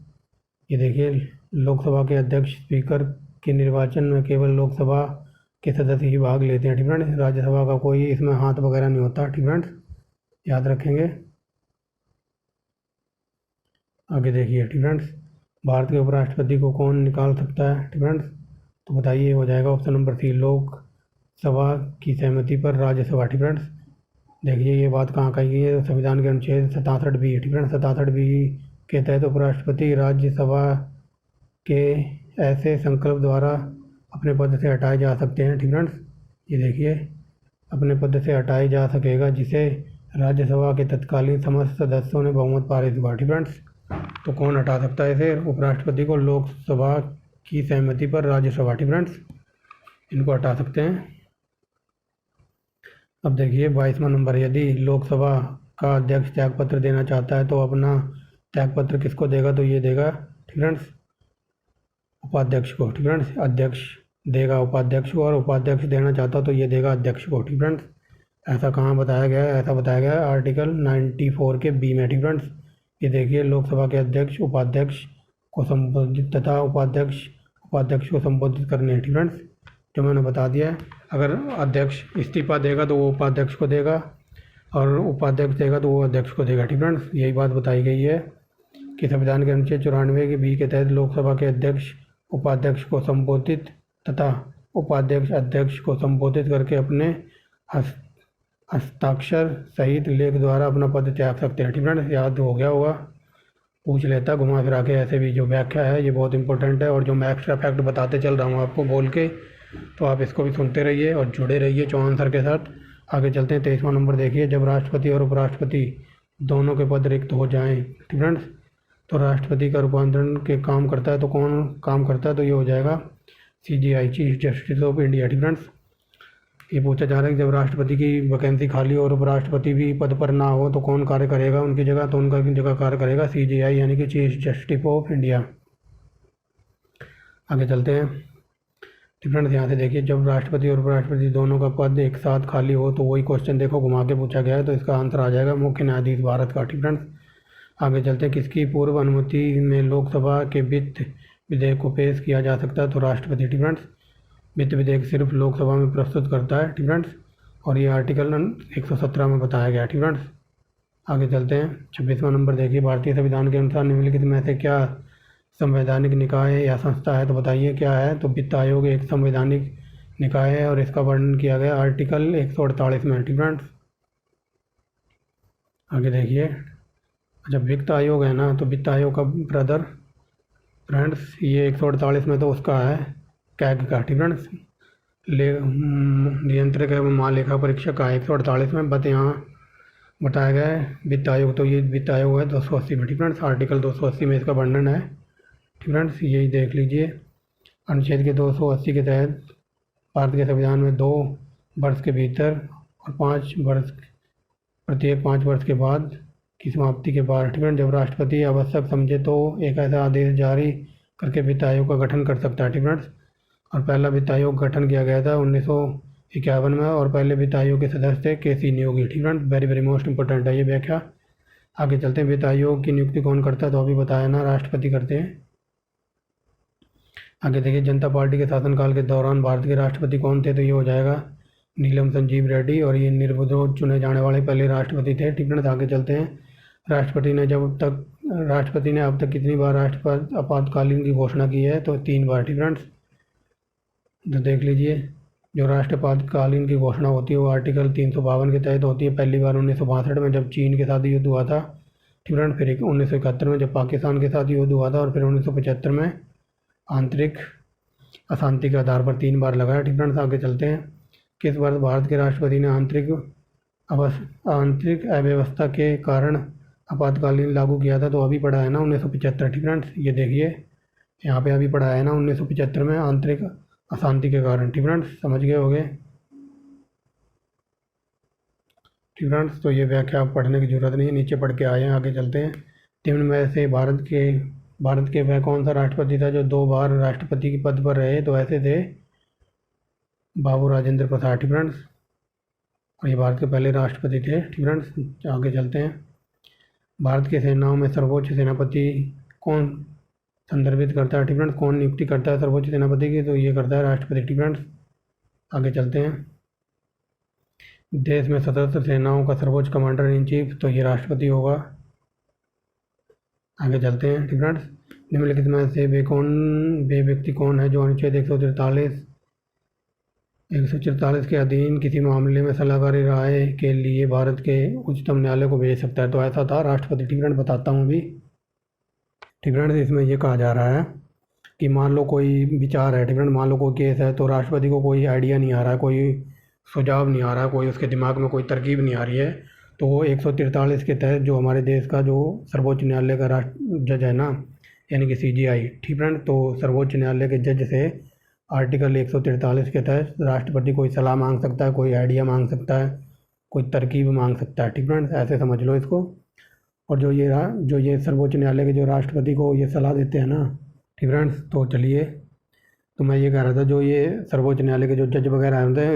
Speaker 1: ये देखिए, लोकसभा के अध्यक्ष, स्पीकर के निर्वाचन में केवल लोकसभा के सदस्य ही भाग लेते हैं। ठीक फ्रेंड्स, राज्यसभा का कोई इसमें हाथ वगैरह नहीं होता। ठीक फ्रेंड्स, याद रखेंगे। आगे देखिए। ठीक फ्रेंड्स, भारत के उपराष्ट्रपति को कौन निकाल सकता है। ठीक फ्रेंड्स, तो बताइए, हो जाएगा ऑप्शन नंबर सी, लोकसभा की सहमति पर राज्यसभा। ठीक फ्रेंड्स, देखिए ये बात कहाँ कही गई है, संविधान के अनुच्छेद 67(b). ठीक फ्रेंड्स, 67(b) के तहत उपराष्ट्रपति राज्यसभा के ऐसे संकल्प द्वारा अपने पद से हटाए जा सकते हैं। ठीक फ्रेंड्स, ये देखिए, अपने पद से हटाए जा सकेगा जिसे राज्यसभा के तत्कालीन समस्त सदस्यों ने बहुमत पारित हुआ। ठीक फ्रेंड्स, तो कौन हटा सकता है इसे, उपराष्ट्रपति को लोकसभा की सहमति पर राज्यसभा। ठीक फ्रेंड्स, इनको हटा सकते हैं। अब देखिए 22वां नंबर, यदि लोकसभा का अध्यक्ष त्यागपत्र देना चाहता है तो अपना त्यागपत्र किसको देगा तो ये देगा। ठीक फ्रेंड्स, उपाध्यक्ष को। ठीक फ्रेंड्स, अध्यक्ष देगा उपाध्यक्ष को, और उपाध्यक्ष देना चाहता तो ये देगा अध्यक्ष को। ठीक फ्रेंड्स, ऐसा कहाँ बताया गया है, ऐसा बताया गया है आर्टिकल 94 के बी में। ठीक फ्रेंड्स, ये देखिए, लोकसभा के अध्यक्ष उपाध्यक्ष को संबोधित तथा उपाध्यक्ष को संबोधित करने। ठीक फ्रेंड्स, जो मैंने बता दिया है, अगर अध्यक्ष इस्तीफा देगा तो वो उपाध्यक्ष को देगा और उपाध्यक्ष देगा तो वो अध्यक्ष को देगा। ठीक फ्रेंड्स, यही बात बताई गई है कि संविधान के अनुच्छेद 94 के बी के तहत लोकसभा के अध्यक्ष उपाध्यक्ष को संबोधित तथा उपाध्यक्ष अध्यक्ष को संबोधित करके अपने हस्ताक्षर सहित लेख द्वारा अपना पद त्याग सकते हैं। ठीक फ्रेंड्स, याद हो गया होगा, पूछ लेता घुमा फिरा के। ऐसे भी जो व्याख्या है ये बहुत इंपॉर्टेंट है, और जो मैं एक्स्ट्रा फैक्ट बताते चल रहा हूँ आपको बोल के, तो आप इसको भी सुनते रहिए और जुड़े रहिए आंसर के साथ। आगे चलते हैं। 23वां नंबर देखिए, जब राष्ट्रपति और उपराष्ट्रपति दोनों के पद रिक्त हो जाएं, ठीक फ्रेंड्स, तो राष्ट्रपति का रूपांतरण के काम करता है तो कौन काम करता है तो ये हो जाएगा CJI, chief justice of India. ठीक फ्रेंड्स, ये पूछा जा रहा है कि जब राष्ट्रपति की वैकेंसी खाली हो और उपराष्ट्रपति भी पद पर ना हो तो कौन कार्य करेगा उनकी जगह, तो उनका जगह कार्य करेगा CJI यानी कि चीफ जस्टिस ऑफ इंडिया। आगे चलते हैं। ठीक फ्रेंड्स, यहाँ से देखिए, जब राष्ट्रपति और उपराष्ट्रपति दोनों का पद एक साथ खाली हो तो वही क्वेश्चन देखो घुमा के पूछा गया है, तो इसका आंसर आ जाएगा मुख्य न्यायाधीश भारत का। ठीक फ्रेंड्स, आगे चलते हैं। किसकी पूर्व अनुमति में लोकसभा के वित्त विधेयक को पेश किया जा सकता है तो राष्ट्रपति। ठीक फ्रेंड्स, वित्त विधेयक सिर्फ लोकसभा में प्रस्तुत करता है। ठीक फ्रेंड्स, और ये आर्टिकल 117 में बताया गया। ठीक फ्रेंड्स, आगे चलते हैं। 26वां नंबर देखिए, भारतीय संविधान के अनुसार निम्नलिखित में से क्या संवैधानिक निकाय या संस्था है तो बताइए क्या है, तो वित्त आयोग एक संवैधानिक निकाय है और इसका वर्णन किया गया आर्टिकल 148 में। ठीक फ्रेंड्स, आगे देखिए, अच्छा वित्त आयोग है ना, तो वित्त आयोग का ब्रदर फ्रेंड्स ये 148 में तो उसका है कैग का, ठीक फ्रेंड्स। नियंत्रक एवं महालेखा परीक्षक का 148 में, बट यहाँ बताया गया है वित्त आयोग, तो ये वित्त आयोग है 280 में, ठीक फ्रेंड्स। आर्टिकल 280 में इसका वर्णन है, ठीक फ्रेंड्स, यही देख लीजिए। अनुच्छेद के 280 के तहत भारत के संविधान में 2 वर्ष के भीतर और 5 वर्ष, प्रत्येक 5 वर्ष के बाद की समाप्ति के बाद, ठीक है, जब राष्ट्रपति आवश्यक समझे तो एक ऐसा आदेश जारी करके वित्त आयोग का गठन कर सकता है, ठीक है। और पहला वित्त आयोग गठन किया गया था 1951 में, और पहले वित्त आयोग के सदस्य थे के सी नियोगी, ठीक है। वेरी वेरी मोस्ट इंपॉर्टेंट है ये व्याख्या। आगे चलते हैं, वित्त आयोग की नियुक्ति कौन करता है, तो अभी बताया ना, राष्ट्रपति करते हैं। आगे देखिए, जनता पार्टी के शासनकाल के दौरान भारत के राष्ट्रपति कौन थे, तो ये हो जाएगा नीलम संजीव रेड्डी, और ये निर्विरोध चुने जाने वाले पहले राष्ट्रपति थे, ठीक है। आगे चलते हैं, राष्ट्रपति ने अब तक कितनी बार राष्ट्रपति आपातकालीन की घोषणा की है, तो 3 बार, ठीक है। तो देख लीजिए, जो राष्ट्रपतिकालीन की घोषणा होती है वो आर्टिकल 352 के तहत होती है। पहली बार 1962 में जब चीन के साथ युद्ध हुआ था, ठीक है। फिर 1971 में जब पाकिस्तान के साथ युद्ध हुआ था, और फिर 1975 में आंतरिक अशांति के आधार पर 3 बार लगाया, ठीक है। आगे चलते हैं, किस वर्ष भारत के राष्ट्रपति ने आंतरिक अव्यवस्था के कारण आपातकालीन लागू किया था, तो अभी पढ़ा है ना 1975, ठीक है। ये देखिए यहाँ पे अभी पढ़ा है ना 1975 में आंतरिक अशांति के कारण, ठीक है, समझ गए होंगे, ठीक है। तो ये व्याख्या पढ़ने की जरूरत नहीं है, नीचे पढ़ के आए हैं। आगे चलते हैं, निम्न में से भारत के वह कौन सा राष्ट्रपति था जो 2 बार राष्ट्रपति के पद पर रहे, तो ऐसे थे बाबू राजेंद्र प्रसाद, ठीक है। और ये भारत के पहले राष्ट्रपति थे, ठीक है। आगे चलते हैं, भारत की सेनाओं में सर्वोच्च सेनापति कौन संदर्भित करता है, ठीक है, कौन नियुक्ति करता है सर्वोच्च सेनापति की, तो ये करता है राष्ट्रपति, ठीक है। आगे चलते हैं, देश में सशस्त्र सेनाओं का सर्वोच्च कमांडर इन चीफ, तो ये राष्ट्रपति होगा। आगे चलते हैं, ठीक है। निम्नलिखित में से वे व्यक्ति कौन है जो अनुच्छेद 143 के अधीन किसी मामले में सलाहकारी राय के लिए भारत के उच्चतम न्यायालय को भेज सकता है, तो ऐसा था राष्ट्रपति, ठीक है। बताता हूँ अभी, ठीक है। इसमें ये कहा जा रहा है कि मान लो कोई विचार है, ठीक है, मान लो कोई केस है, तो राष्ट्रपति को कोई आइडिया नहीं आ रहा है, कोई सुझाव नहीं आ रहा है, कोई उसके दिमाग में कोई तरकीब नहीं आ रही है, तो वो 143 के तहत जो हमारे देश का जो सर्वोच्च न्यायालय का जज है ना, यानी कि CJI, ठीक है, तो सर्वोच्च न्यायालय के जज से आर्टिकल 143 के तहत राष्ट्रपति कोई सलाह मांग सकता है, कोई आइडिया मांग सकता है, कोई तरकीब मांग सकता है, ठीक है, ऐसे समझ लो इसको। और जो ये सर्वोच्च न्यायालय के जो राष्ट्रपति को ये सलाह देते हैं ना, ठीक है, तो चलिए, तो मैं ये कह रहा था, जो ये सर्वोच्च न्यायालय के जो जज वगैरह होते हैं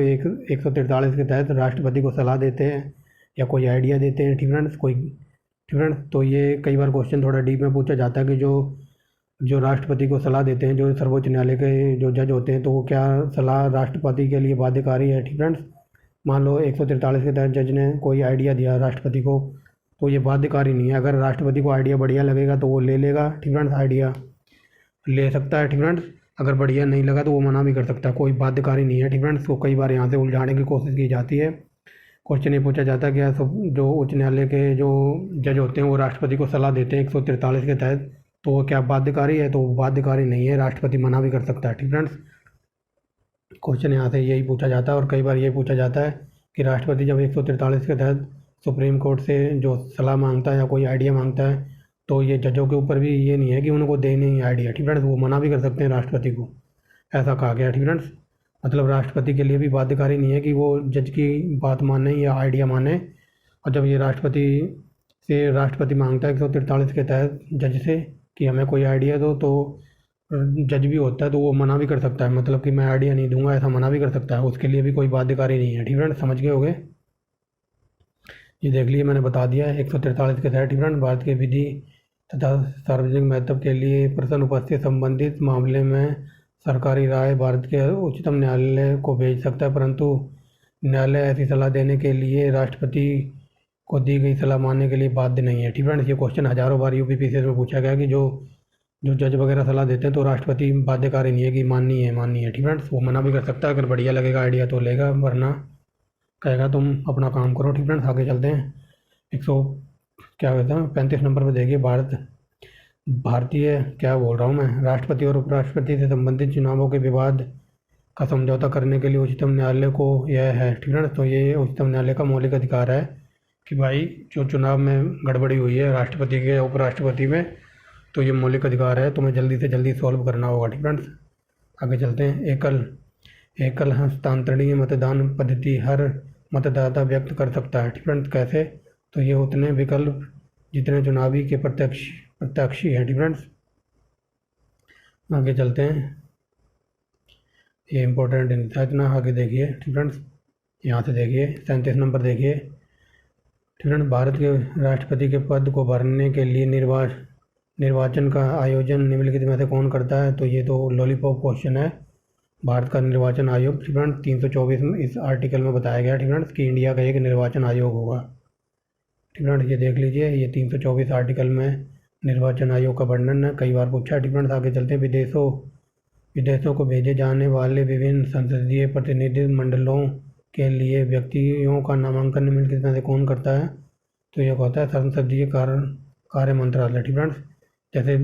Speaker 1: 143 के तहत राष्ट्रपति को सलाह देते हैं या कोई आइडिया देते हैं, ठीक है, ठीक है। तो ये कई बार क्वेश्चन थोड़ा डीप में पूछा जाता है कि जो राष्ट्रपति को सलाह देते हैं, जो सर्वोच्च न्यायालय के जो जज होते हैं, तो वो क्या सलाह राष्ट्रपति के लिए बाध्यकारी है, ठीक है। मान लो 143 के तहत जज ने कोई आइडिया दिया राष्ट्रपति को, तो ये बाध्यकारी नहीं है। अगर राष्ट्रपति को आइडिया बढ़िया लगेगा तो वो ले लेगा, ठीक है, आइडिया ले सकता है, ठीक है। अगर बढ़िया नहीं लगा तो वो मना भी कर सकता है, कोई बाध्यकारी नहीं है, ठीक है। तो कई बार यहाँ से उलझाने की कोशिश की जाती है। क्वेश्चन ये पूछा जाता है कि जो उच्च न्यायालय के जो जज होते हैं वो राष्ट्रपति को सलाह देते हैं 143 के तहत, तो वो क्या बाध्यकारी है, तो वो बाध्यकारी नहीं है, राष्ट्रपति मना भी कर सकता है, ठीक है। क्वेश्चन यहाँ से यही पूछा जाता है। और कई बार ये पूछा जाता है कि राष्ट्रपति जब 143 के तहत सुप्रीम कोर्ट से जो सलाह मांगता है या कोई आइडिया मांगता है, तो ये जजों के ऊपर भी ये नहीं है कि उनको देने ही आइडिया, ठीक है, वो मना भी कर सकते हैं राष्ट्रपति को, ऐसा कहा गया, ठीक है। मतलब राष्ट्रपति के लिए भी बाध्यकारी नहीं है कि वो जज की बात माने या आइडिया माने। और जब ये राष्ट्रपति मांगता है 143 के तहत जज से कि हमें कोई आइडिया दो, तो जज भी होता है तो वो मना भी कर सकता है, मतलब कि मैं आइडिया नहीं दूंगा ऐसा मना भी कर सकता है, उसके लिए भी कोई बाध्यकारी नहीं है, ठीक है, समझ गए होगे। ये देख लिए मैंने बता दिया है 143 के तहत, ठीक है, भारत के विधि तथा सार्वजनिक महत्व के लिए प्रश्न उपस्थित संबंधित मामले में सरकारी राय भारत के उच्चतम न्यायालय को भेज सकता है, परंतु न्यायालय ऐसी सलाह देने के लिए राष्ट्रपति को दी गई सलाह मानने के लिए बाध्य नहीं है, ठीक है। ये क्वेश्चन हज़ारों बार UPPCS में पूछा गया कि जो जज वगैरह सलाह देते हैं तो राष्ट्रपति बाध्यकारी नहीं है कि माननी है, ठीक है। वो मना भी कर सकता है, अगर बढ़िया लगेगा आइडिया तो लेगा, वरना कहेगा तुम अपना काम करो, ठीक है। आगे चलते हैं, क्या कहता हूँ 35 नंबर पर देखिए, भारतीय क्या बोल रहा हूँ मैं, राष्ट्रपति और उपराष्ट्रपति से संबंधित चुनावों के विवाद का समझौता करने के लिए उच्चतम न्यायालय को यह है, ठीक है ना। तो ये उच्चतम न्यायालय का मौलिक अधिकार है कि भाई जो चुनाव में गड़बड़ी हुई है राष्ट्रपति के उपराष्ट्रपति में, तो ये मौलिक अधिकार है, तुम्हें जल्दी से जल्दी सॉल्व करना होगा, ठीक है। आगे चलते हैं। एकल हस्तांतरणीय मतदान पद्धति हर मतदाता व्यक्त कर सकता है, ठीक है। कैसे? तो ये उतने विकल्प जितने चुनावी के प्रत्याशी हैं, ठीक है। आगे चलते हैं, ये इंपॉर्टेंट नहीं था इतना, आगे देखिए, ठीक है। यहाँ से देखिए 37 नंबर देखिए, ठीक है। भारत के राष्ट्रपति के पद को भरने के लिए निर्वाचन का आयोजन निम्नलिखित में से कौन करता है? तो ये तो लॉलीपॉप क्वेश्चन है। भारत का निर्वाचन आयोग, ठीक है, 324 में इस आर्टिकल में बताया गया, ठीक है, कि इंडिया का एक निर्वाचन आयोग होगा, ठीक है। ये देख लीजिए, ये 324 आर्टिकल में निर्वाचन आयोग का वर्णन है, कई बार पूछा, ठीक है। आगे चलते हैं। विदेशों को भेजे जाने वाले विभिन्न संसदीय प्रतिनिधि मंडलों के लिए व्यक्तियों का नामांकन निम्नलिखित में से कौन करता है? तो यह होता है संसदीय कार्य मंत्रालय, ठीक है। जैसे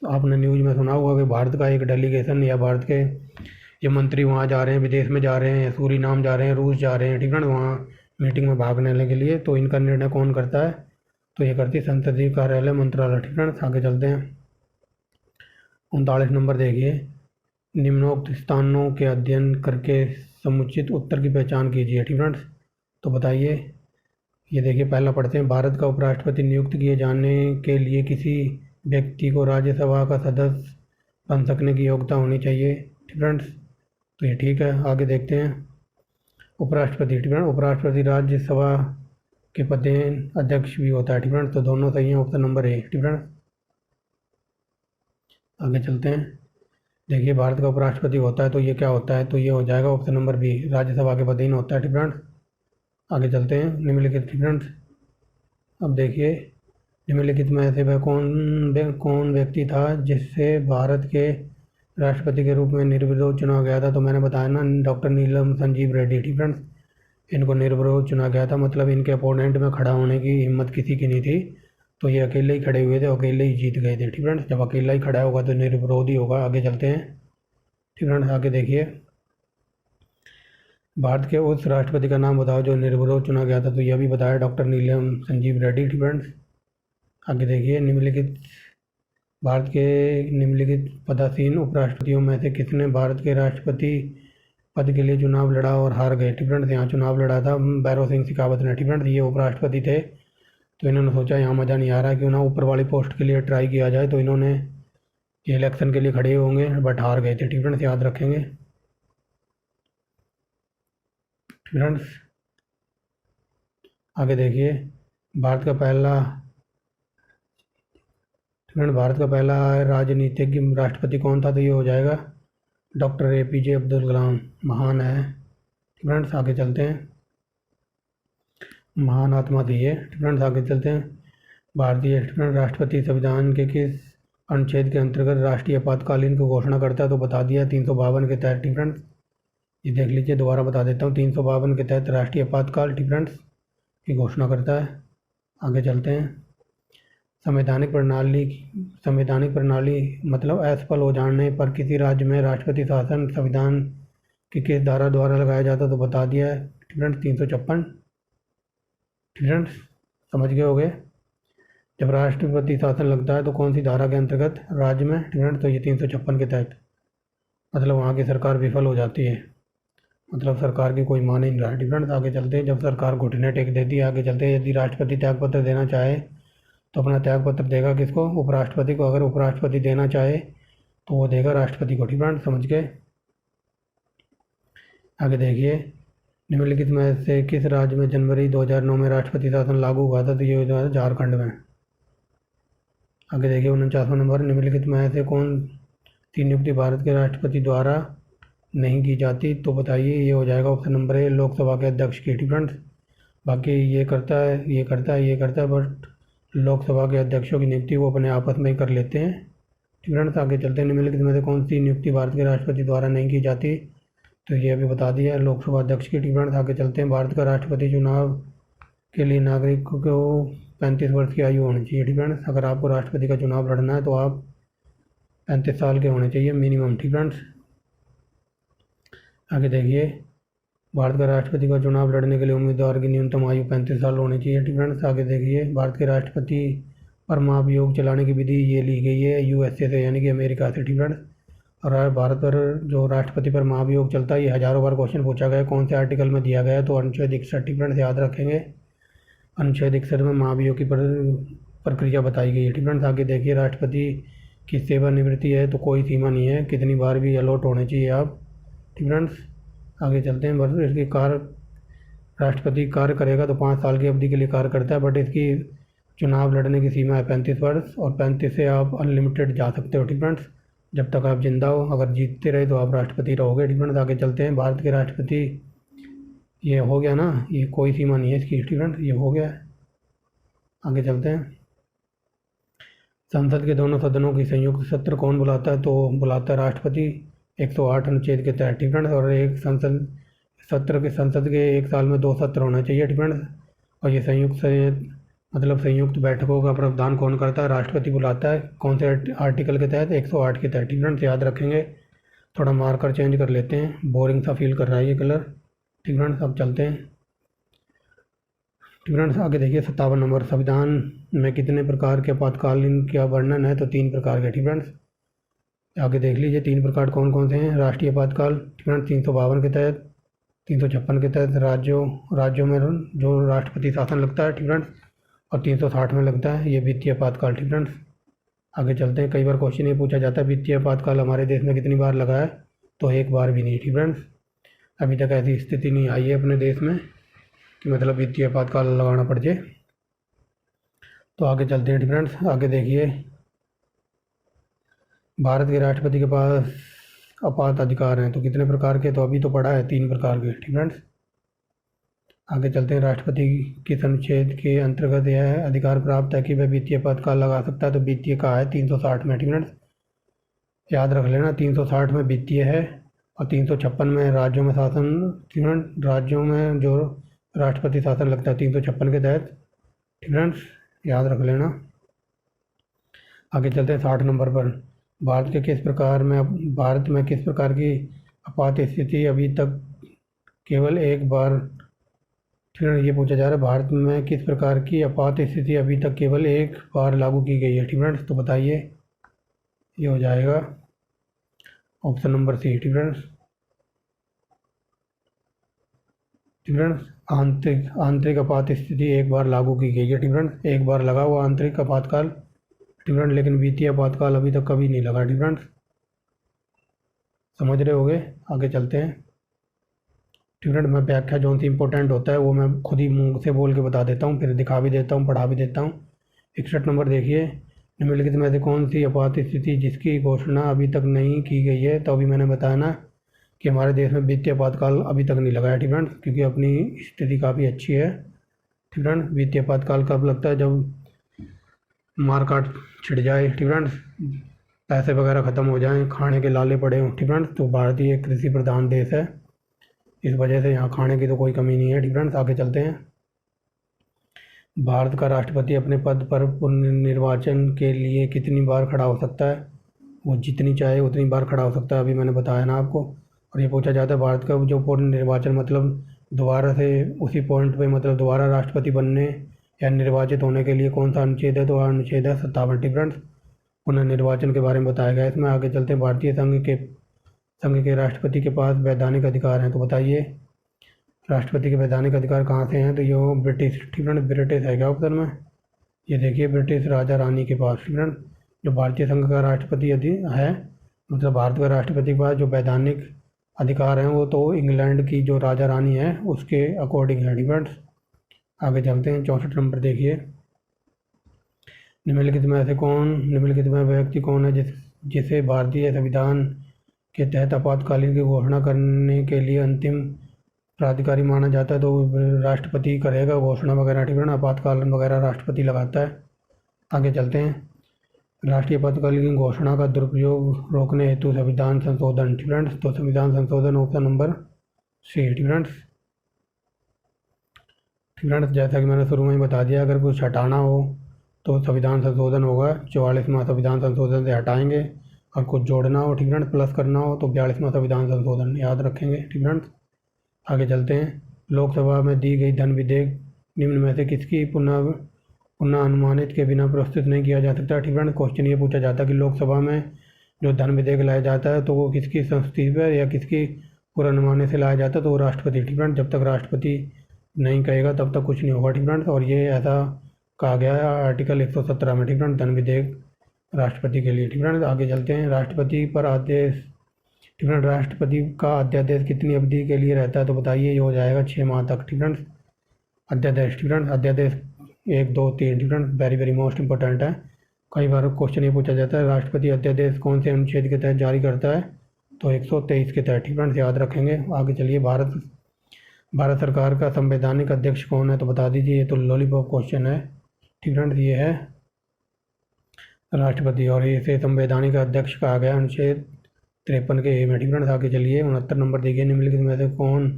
Speaker 1: आपने न्यूज़ में सुना होगा कि भारत का एक डेलीगेशन या भारत के ये मंत्री वहाँ जा रहे हैं, विदेश में जा रहे हैं, सूरीनाम जा रहे हैं, रूस जा रहे हैं, ठीक है ना, वहाँ मीटिंग में भाग लेने के लिए। तो इनका निर्णय कौन करता है? तो ये करती है संसदीय कार्यालय मंत्रालय, ठीक है। आगे चलते हैं। 39 नंबर देखिए, निम्नोक्त स्थानों के अध्ययन करके समुचित उत्तर की पहचान कीजिए, ठीक है। तो बताइए, ये देखिए पहला पढ़ते हैं। भारत का उपराष्ट्रपति नियुक्त किए जाने के लिए किसी व्यक्ति को राज्यसभा का सदस्य बन सकने की योग्यता होनी चाहिए, ठीक है। तो ये ठीक है। आगे देखते हैं। उपराष्ट्रपति, ठीक है, उपराष्ट्रपति राज्यसभा के पदेन अध्यक्ष भी होता है, ठीक है। तो दोनों सही हैं, ऑप्शन नंबर ए, ठीक है। आगे चलते हैं। देखिए भारत का उपराष्ट्रपति होता है तो ये क्या होता है? तो ये हो जाएगा ऑप्शन नंबर बी, राज्यसभा के पदेन होता है, ठीक है। आगे चलते हैं। निम्नलिखित, ठीक है। अब देखिए, निम्नलिखित में से वह कौन व्यक्ति था जिससे भारत के राष्ट्रपति के रूप में निर्विरोध चुना गया था? तो मैंने बताया ना, डॉक्टर नीलम संजीव रेड्डी, ठीक है। इनको निर्विरोध चुना गया था, मतलब इनके अपोनेंट में खड़ा होने की हिम्मत किसी की नहीं थी, तो ये अकेले ही खड़े हुए थे, अकेले ही जीत गए थे, ठीक है। जब अकेला ही खड़ा होगा तो निर्विरोध ही होगा। आगे चलते हैं, ठीक है। आगे देखिए, भारत के उस राष्ट्रपति का नाम बताओ जो निर्विरोध चुना गया था? तो यह भी बताया, डॉक्टर नीलम संजीव रेड्डी, ठीक है। आगे देखिए, भारत के निम्नलिखित पदासीन उपराष्ट्रपतियों में से किसने भारत के राष्ट्रपति पद के लिए चुनाव लड़ा और हार गए? ठीक है। यहाँ चुनाव लड़ा था भैरों सिंह शेखावत ने, ठीक है। ये उपराष्ट्रपति थे, तो इन्होंने सोचा यहाँ मज़ा नहीं आ रहा, क्यों ना ऊपर वाली पोस्ट के लिए ट्राई किया जाए, तो इन्होंने ये इलेक्शन के लिए खड़े होंगे बट हार गए थे, ठीक है। याद रखेंगे फ्रेंड्स। आगे देखिए, भारत का पहला राजनीतिक राष्ट्रपति कौन था? तो ये हो जाएगा डॉक्टर APJ अब्दुल कलाम, महान है, फ्रेंड्स। आगे चलते हैं, महान आत्मा थी ये, फ्रेंड्स। आगे चलते हैं। भारतीय राष्ट्रपति संविधान के किस अनुच्छेद के अंतर्गत राष्ट्रीय आपातकालीन की घोषणा करता है? तो बता दिया 352 के तहत, फ्रेंड्स। ये देख लीजिए, दोबारा बता देता हूँ, 352 के तहत राष्ट्रीय आपातकाल, फ्रेंड्स, की घोषणा करता है। आगे चलते हैं। संवैधानिक प्रणाली मतलब असफल हो जाने पर किसी राज्य में राष्ट्रपति शासन संविधान की किस धारा द्वारा लगाया जाता? तो बता दिया है, फ्रेंड्स, 356, फ्रेंड्स, समझ गए होंगे। जब राष्ट्रपति शासन लगता है तो कौन सी धारा के अंतर्गत राज्य में? फ्रेंड्स, तो ये 356 के तहत, मतलब वहाँ की सरकार विफल हो जाती है, मतलब सरकार की कोई मान ही नहीं रहा, फ्रेंड्स। आगे चलते हैं। जब सरकार घुटने टेक देती है, आगे चलते हैं। यदि राष्ट्रपति त्यागपत्र देना चाहे तो अपना त्यागपत्र देगा किसको? उपराष्ट्रपति को। अगर उपराष्ट्रपति देना चाहे तो वो देगा राष्ट्रपति को, फ्रेंड्स, समझ गए। आगे देखिए, निम्नलिखित में से किस राज्य में जनवरी 2009 में राष्ट्रपति शासन लागू हुआ था? तो ये हो जाएगा झारखंड में। आगे देखिए, 49वां नंबर, निम्नलिखित में से कौन सी नियुक्ति भारत के राष्ट्रपति द्वारा नहीं की जाती? तो बताइए, ये हो जाएगा ऑप्शन नंबर ए, लोकसभा के अध्यक्ष की, फ्रेंड्स। बाकी ये करता है, बट लोकसभा के अध्यक्षों की नियुक्ति वो अपने आपस में ही कर लेते हैं, फ्रेंड्स। आगे चलते हैं। निम्नलिखित में से कौन सी नियुक्ति भारत के राष्ट्रपति द्वारा नहीं की जाती? तो ये अभी बता दिया, लोकसभा अध्यक्ष की, फ्रेंड्स। आगे चलते हैं। भारत का राष्ट्रपति चुनाव के लिए नागरिक को 35 वर्ष की आयु होनी चाहिए। ठीक फ्रेंड्स, अगर आपको राष्ट्रपति का चुनाव लड़ना है तो आप 35 साल के होने चाहिए मिनिमम। ठीक फ्रेंड्स, आगे देखिए, भारत का राष्ट्रपति का चुनाव लड़ने के लिए उम्मीदवार की न्यूनतम आयु 35 साल होनी चाहिए। ठीक फ्रेंड्स, आगे देखिए, भारत के राष्ट्रपति पर महाभियोग चलाने की विधि ये ली गई है USA से, यानी कि अमेरिका से। ठीक फ्रेंड्स, और भारत पर जो राष्ट्रपति पर महाभियोग चलता है ये हज़ारों बार क्वेश्चन पूछा गया है, कौन से आर्टिकल में दिया गया है, तो अनुच्छेद 61। ठीक फ्रेंड्स, याद रखेंगे, अनुच्छेद 61 में महाभियोग की प्रक्रिया बताई गई है। ठीक फ्रेंड्स, आगे देखिए, राष्ट्रपति की सेवानिवृत्ति है तो कोई सीमा नहीं है, कितनी बार भी अलॉट होने चाहिए आप। ठीक फ्रेंड्स, आगे चलते हैं। बस इसकी राष्ट्रपति कार्य करेगा तो 5 साल की अवधि के लिए कार्य करता है, बट इसकी चुनाव लड़ने की सीमा है 35 वर्ष, और 35 से आप अनलिमिटेड जा सकते हो। ठीक फ्रेंड्स, जब तक आप जिंदा हो, अगर जीतते रहे तो आप राष्ट्रपति रहोगे। ठीक फ्रेंड्स, आगे चलते हैं। भारत के राष्ट्रपति, ये हो गया ना, ये कोई सीमा नहीं है इसकी। ठीक फ्रेंड्स, ये हो गया है। आगे चलते हैं। संसद के दोनों सदनों की संयुक्त सत्र कौन बुलाता है, तो बुलाता है राष्ट्रपति 108 अनुच्छेद के तहत। ठीक फ्रेंड्स, और एक संसद के एक साल में 2 सत्र होना चाहिए। ठीक फ्रेंड्स, और ये संयुक्त बैठकों का प्रावधान कौन करता है, राष्ट्रपति बुलाता है। कौन से आर्टिकल के तहत, 108 के तहत। ठीक फ्रेंड्स, याद रखेंगे। थोड़ा मार्कर चेंज कर लेते हैं, बोरिंग सा फील कर रहा है ये कलर। ठीक फ्रेंड्स, अब चलते हैं। ठीक फ्रेंड्स, आगे देखिए 57 नंबर, संविधान में कितने प्रकार के आपातकालीन का वर्णन है, तो 3 प्रकार के। ठीक फ्रेंड्स, आगे देख लीजिए 3 प्रकार कौन कौन से हैं। राष्ट्रीय आपातकाल, ठीक फ्रेंड्स, 352 के तहत, 356 के तहत राज्यों में जो राष्ट्रपति शासन लगता है। ठीक फ्रेंड्स, और 360 में लगता है ये वित्तीय आपातकाल। ठीक फ्रेंड्स, आगे चलते हैं। कई बार क्वेश्चन ये पूछा जाता है वित्तीय आपातकाल हमारे देश में कितनी बार लगा है, तो 1 बार भी नहीं। ठीक फ्रेंड्स, अभी तक ऐसी स्थिति नहीं आई है अपने देश में कि मतलब वित्तीय आपातकाल लगाना पड़ जाए। तो आगे चलते हैं। ठीक फ्रेंड्स, आगे देखिए, भारत के राष्ट्रपति के पास आपात अधिकार हैं तो कितने प्रकार के, तो अभी तो पढ़ा है 3 प्रकार के। ठीक फ्रेंड्स, आगे चलते हैं। राष्ट्रपति किस अनुच्छेद के अंतर्गत यह अधिकार प्राप्त है कि वह वित्तीय आपातकाल लगा सकता है, तो वित्तीय का है 360 में। ठीक फ्रेंड्स, याद रख लेना, 360 में वित्तीय है और 356 में राज्यों में शासन, राज्यों में जो राष्ट्रपति शासन लगता है 356 के तहत। ठीक फ्रेंड्स, याद रख लेना। आगे चलते हैं 60 नंबर पर। भारत में किस प्रकार की आपात स्थिति अभी तक केवल एक बार, फिर ये पूछा जा रहा है भारत में किस प्रकार की आपात स्थिति अभी तक केवल एक बार लागू की गई है। ठीक फ्रेंड्स, तो बताइए, ये हो जाएगा ऑप्शन नंबर सी। ठीक फ्रेंड्स, आंतरिक आपात स्थिति एक बार लागू की गई है। ठीक फ्रेंड्स, एक बार लगा हुआ आंतरिक आपातकाल। ठीक फ्रेंड्स, लेकिन वित्तीय आपातकाल अभी तक कभी नहीं लगा। ठीक फ्रेंड्स, समझ रहे होगे। आगे चलते हैं। ठीक फ्रेंड्स, मैं व्याख्या जो सी इंपॉर्टेंट होता है वो मैं खुद ही मुंह से बोल के बता देता हूँ, फिर दिखा भी देता हूँ, पढ़ा भी देता हूँ। 61 नंबर देखिए, निम्नलिखित में से कौन सी आपात स्थिति जिसकी घोषणा अभी तक नहीं की गई है, तो अभी मैंने बताया ना कि हमारे देश में वित्तीय आपातकाल अभी तक नहीं लगा है। ठीक फ्रेंड्स, क्योंकि अपनी स्थिति काफ़ी अच्छी है। ठीक फ्रेंड्स, वित्तीय आपातकाल कब लगता है, जब मारकाट छिड़ जाए। ठीक फ्रेंड्स, पैसे वगैरह ख़त्म हो जाएं, खाने के लाले पड़े हों। ठीक फ्रेंड्स, तो भारतीय कृषि प्रधान देश है, इस वजह से यहाँ खाने की तो कोई कमी नहीं है। ठीक फ्रेंड्स, आगे चलते हैं। भारत का राष्ट्रपति अपने पद पर पुनर्निर्वाचन के लिए कितनी बार खड़ा हो सकता है, वो जितनी चाहे उतनी बार खड़ा हो सकता है, अभी मैंने बताया ना आपको। और ये पूछा जाता है भारत का जो पुनर्निर्वाचन मतलब दोबारा से उसी पॉइंट पे मतलब दोबारा राष्ट्रपति बनने या निर्वाचित होने के लिए कौन सा अनुच्छेद है, तो अनुच्छेद है 57। ठीक फ्रेंड्स, पुनर्निर्वाचन के बारे में बताया गया है इसमें। आगे चलते हैं। भारतीय संघ के राष्ट्रपति के पास वैधानिक अधिकार हैं, तो बताइए राष्ट्रपति के वैधानिक अधिकार कहाँ से हैं, तो ये ब्रिटिश। ठीक फ्रेंड्स, ब्रिटिश है क्या ऑप्शन में, ये देखिए ब्रिटिश राजा रानी के पास। ठीक फ्रेंड्स, जो भारतीय संघ का राष्ट्रपति है मतलब भारत का राष्ट्रपति के पास जो वैधानिक अधिकार हैं वो तो इंग्लैंड की जो राजा रानी है उसके अकॉर्डिंग है। ठीक फ्रेंड्स, आगे चलते हैं। 64 नंबर देखिए, निम्नलिखित में व्यक्ति कौन है जिसे भारतीय संविधान के तहत आपातकालीन की घोषणा करने के लिए अंतिम प्राधिकारी माना जाता है, तो राष्ट्रपति करेगा घोषणा वगैरह। ठीक है ना, आपातकालीन वगैरह राष्ट्रपति लगाता है। आगे चलते हैं। राष्ट्रीय आपातकालीन घोषणा का दुरुपयोग रोकने हेतु संविधान संशोधन। ठीक फ्रेंड्स, तो संविधान संशोधन ऑप्शन नंबर सी। ठीक फ्रेंड्स, ठीक फ्रेंड्स, जैसा कि मैंने शुरू में ही बता दिया, अगर कुछ हटाना हो तो संविधान संशोधन होगा, 44वां संविधान संशोधन से हटाएंगे। और कुछ जोड़ना हो ठीक फ्रेंड्स, प्लस करना हो तो 42वां संविधान संशोधन याद रखेंगे। ठीक फ्रेंड्स, आगे चलते हैं। लोकसभा में दी गई धन विधेयक निम्न में से किसकी पुनः अनुमानित के बिना प्रस्तुत नहीं किया जा सकता। ठीक फ्रेंड्स, क्वेश्चन ये पूछा जाता है कि लोकसभा में जो धन विधेयक लाया जाता है तो वो किसकी संस्तुति पर या किसकी पूर्वानुमान्य से लाया जाता है, तो वो राष्ट्रपति। ठीक फ्रेंड्स, जब तक राष्ट्रपति नहीं कहेगा तब तक कुछ नहीं होगा। ठीक फ्रेंड्स, और ये ऐसा कहा गया है आर्टिकल 117 में। ठीक फ्रेंड्स, धन विधेयक राष्ट्रपति के लिए। ठीक फ्रेंड्स, आगे चलते हैं। राष्ट्रपति पर आदेश, ठीक फ्रेंड्स, राष्ट्रपति का अध्यादेश कितनी अवधि के लिए रहता है, तो बताइए। ये हो जाएगा 6 माह तक। ठीक फ्रेंड्स, अध्यादेश। ठीक फ्रेंड्स, अध्यादेश 1, 2, 3। ठीक फ्रेंड्स, वेरी मोस्ट इंपॉर्टेंट है। कई बार क्वेश्चन ये पूछा जाता है, राष्ट्रपति अध्यादेश कौन से अनुच्छेद के तहत जारी करता है, तो 123 के तहत। ठीक फ्रेंड्स, याद रखेंगे। आगे चलिए। भारत सरकार का संवैधानिक अध्यक्ष कौन है, तो बता दीजिए। ये तो लॉलीपॉप क्वेश्चन है। ठीक फ्रेंड्स, ये है राष्ट्रपति, और इसे संवैधानिक अध्यक्ष कहा गया अनुच्छेद 53 के ए में। ठीक फ्रेंड्स, आगे चलिए। 69 नंबर देखिए। निम्नलिखित में से कौन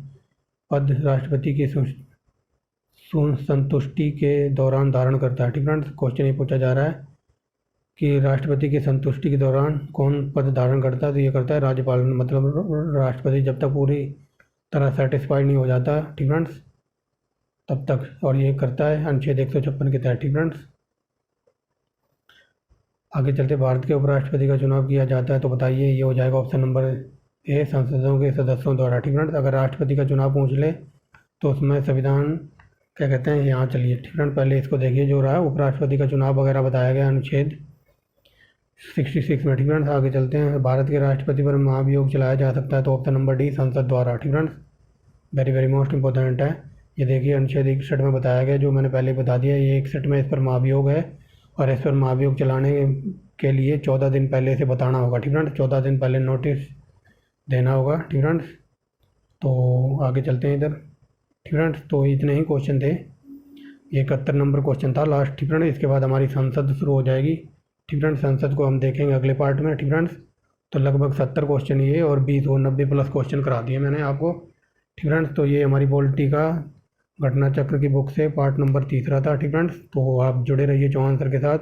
Speaker 1: पद राष्ट्रपति की संतुष्टि के दौरान धारण करता है। ठीक फ्रेंड्स, क्वेश्चन ये पूछा जा रहा है कि राष्ट्रपति की संतुष्टि के दौरान कौन पद धारण करता है, तो ये करता है राज्यपाल। मतलब राष्ट्रपति जब तक पूरी तरह सेटिस्फाइड नहीं हो जाता, ठीक फ्रेंड्स, तब तक, और ये करता है अनुच्छेद 156 के तहत। ठीक फ्रेंड्स, आगे चलते। भारत के उपराष्ट्रपति का चुनाव किया जाता है, तो बताइए। ये हो जाएगा ऑप्शन नंबर ए, संसदों के सदस्यों द्वारा। ठीक फ्रेंड्स, अगर राष्ट्रपति का चुनाव पूछ ले तो उसमें संविधान क्या कहते हैं, यहाँ चलिए। ठीक फ्रेंड्स, पहले इसको देखिए जो रहा है उपराष्ट्रपति का चुनाव वगैरह बताया गया अनुच्छेद 66 में। ठीक फ्रेंड्स, आगे चलते हैं। भारत के राष्ट्रपति पर महाभियोग चलाया जा सकता है, तो ऑप्शन नंबर डी, संसद द्वारा। ठीक फ्रेंड्स, वेरी मोस्ट इंपॉर्टेंट है। ये देखिए अनुच्छेद 61 में बताया गया, जो मैंने पहले बता दिया। ये 61 में इस पर महाभियोग है, और इस पर महाभियोग चलाने के लिए 14 दिन पहले से बताना होगा। ठीक फ्रेंड्स, 14 दिन पहले नोटिस देना होगा। ठीक फ्रेंड्स, तो आगे चलते हैं इधर। ठीक फ्रेंड्स, तो इतने ही क्वेश्चन थे। 71 नंबर क्वेश्चन था लास्ट। ठीक फ्रेंड्स, इसके बाद हमारी संसद शुरू हो जाएगी। ठीक फ्रेंड्स, संसद को हम देखेंगे अगले पार्ट में। ठीक फ्रेंड्स, तो लगभग 70 क्वेश्चन ये और 20 और 90 प्लस क्वेश्चन करा दिए मैंने आपको। ठीक फ्रेंड्स, तो ये हमारी पॉलिटी का घटना चक्र की बुक से पार्ट नंबर 3 था। ठीक फ्रेंड्स, तो आप जुड़े रहिए चौहान सर के साथ।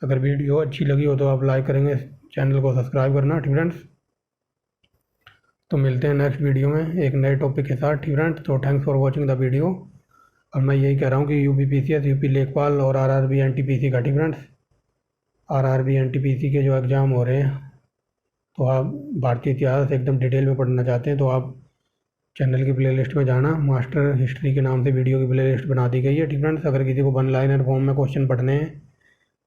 Speaker 1: अगर वीडियो अच्छी लगी हो तो आप लाइक करेंगे, चैनल को सब्सक्राइब करना। ठीक फ्रेंड्स, तो मिलते हैं नेक्स्ट वीडियो में एक नए टॉपिक के साथ। ठीक फ्रेंड्स, तो thanks for watching the video. और मैं यही कह रहा हूँ कि UPPCS, यूपी लेखपाल और RRB NTPC का, ठीक फ्रेंड्स, RRB NTPC के जो एग्ज़ाम हो रहे हैं, तो आप भारतीय इतिहास एकदम डिटेल में पढ़ना चाहते हैं तो आप चैनल की प्लेलिस्ट में जाना। मास्टर हिस्ट्री के नाम से वीडियो की प्लेलिस्ट बना दी गई है। ठीक फ्रेंड्स, अगर किसी को वन लाइनर फॉर्म में क्वेश्चन पढ़ने हैं,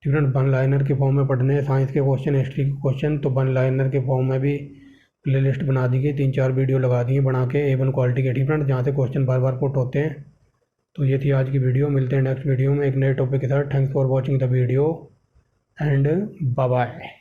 Speaker 1: ठीक फ्रेंड्स, वन लाइनर के फॉर्म में पढ़ने हैं साइंस के क्वेश्चन, हिस्ट्री के क्वेश्चन, तो वन लाइनर के फॉर्म में भी प्लेलिस्ट बना दी गई। 3-4 वीडियो लगा दी है बना के A1 क्वालिटी के। ठीक फ्रेंड्स, जहाँ से क्वेश्चन बार बार पुट होते हैं। तो ये थी आज की वीडियो। मिलते हैं नेक्स्ट वीडियो में एक नए टॉपिक के साथ। Thanks for watching the video and bye bye.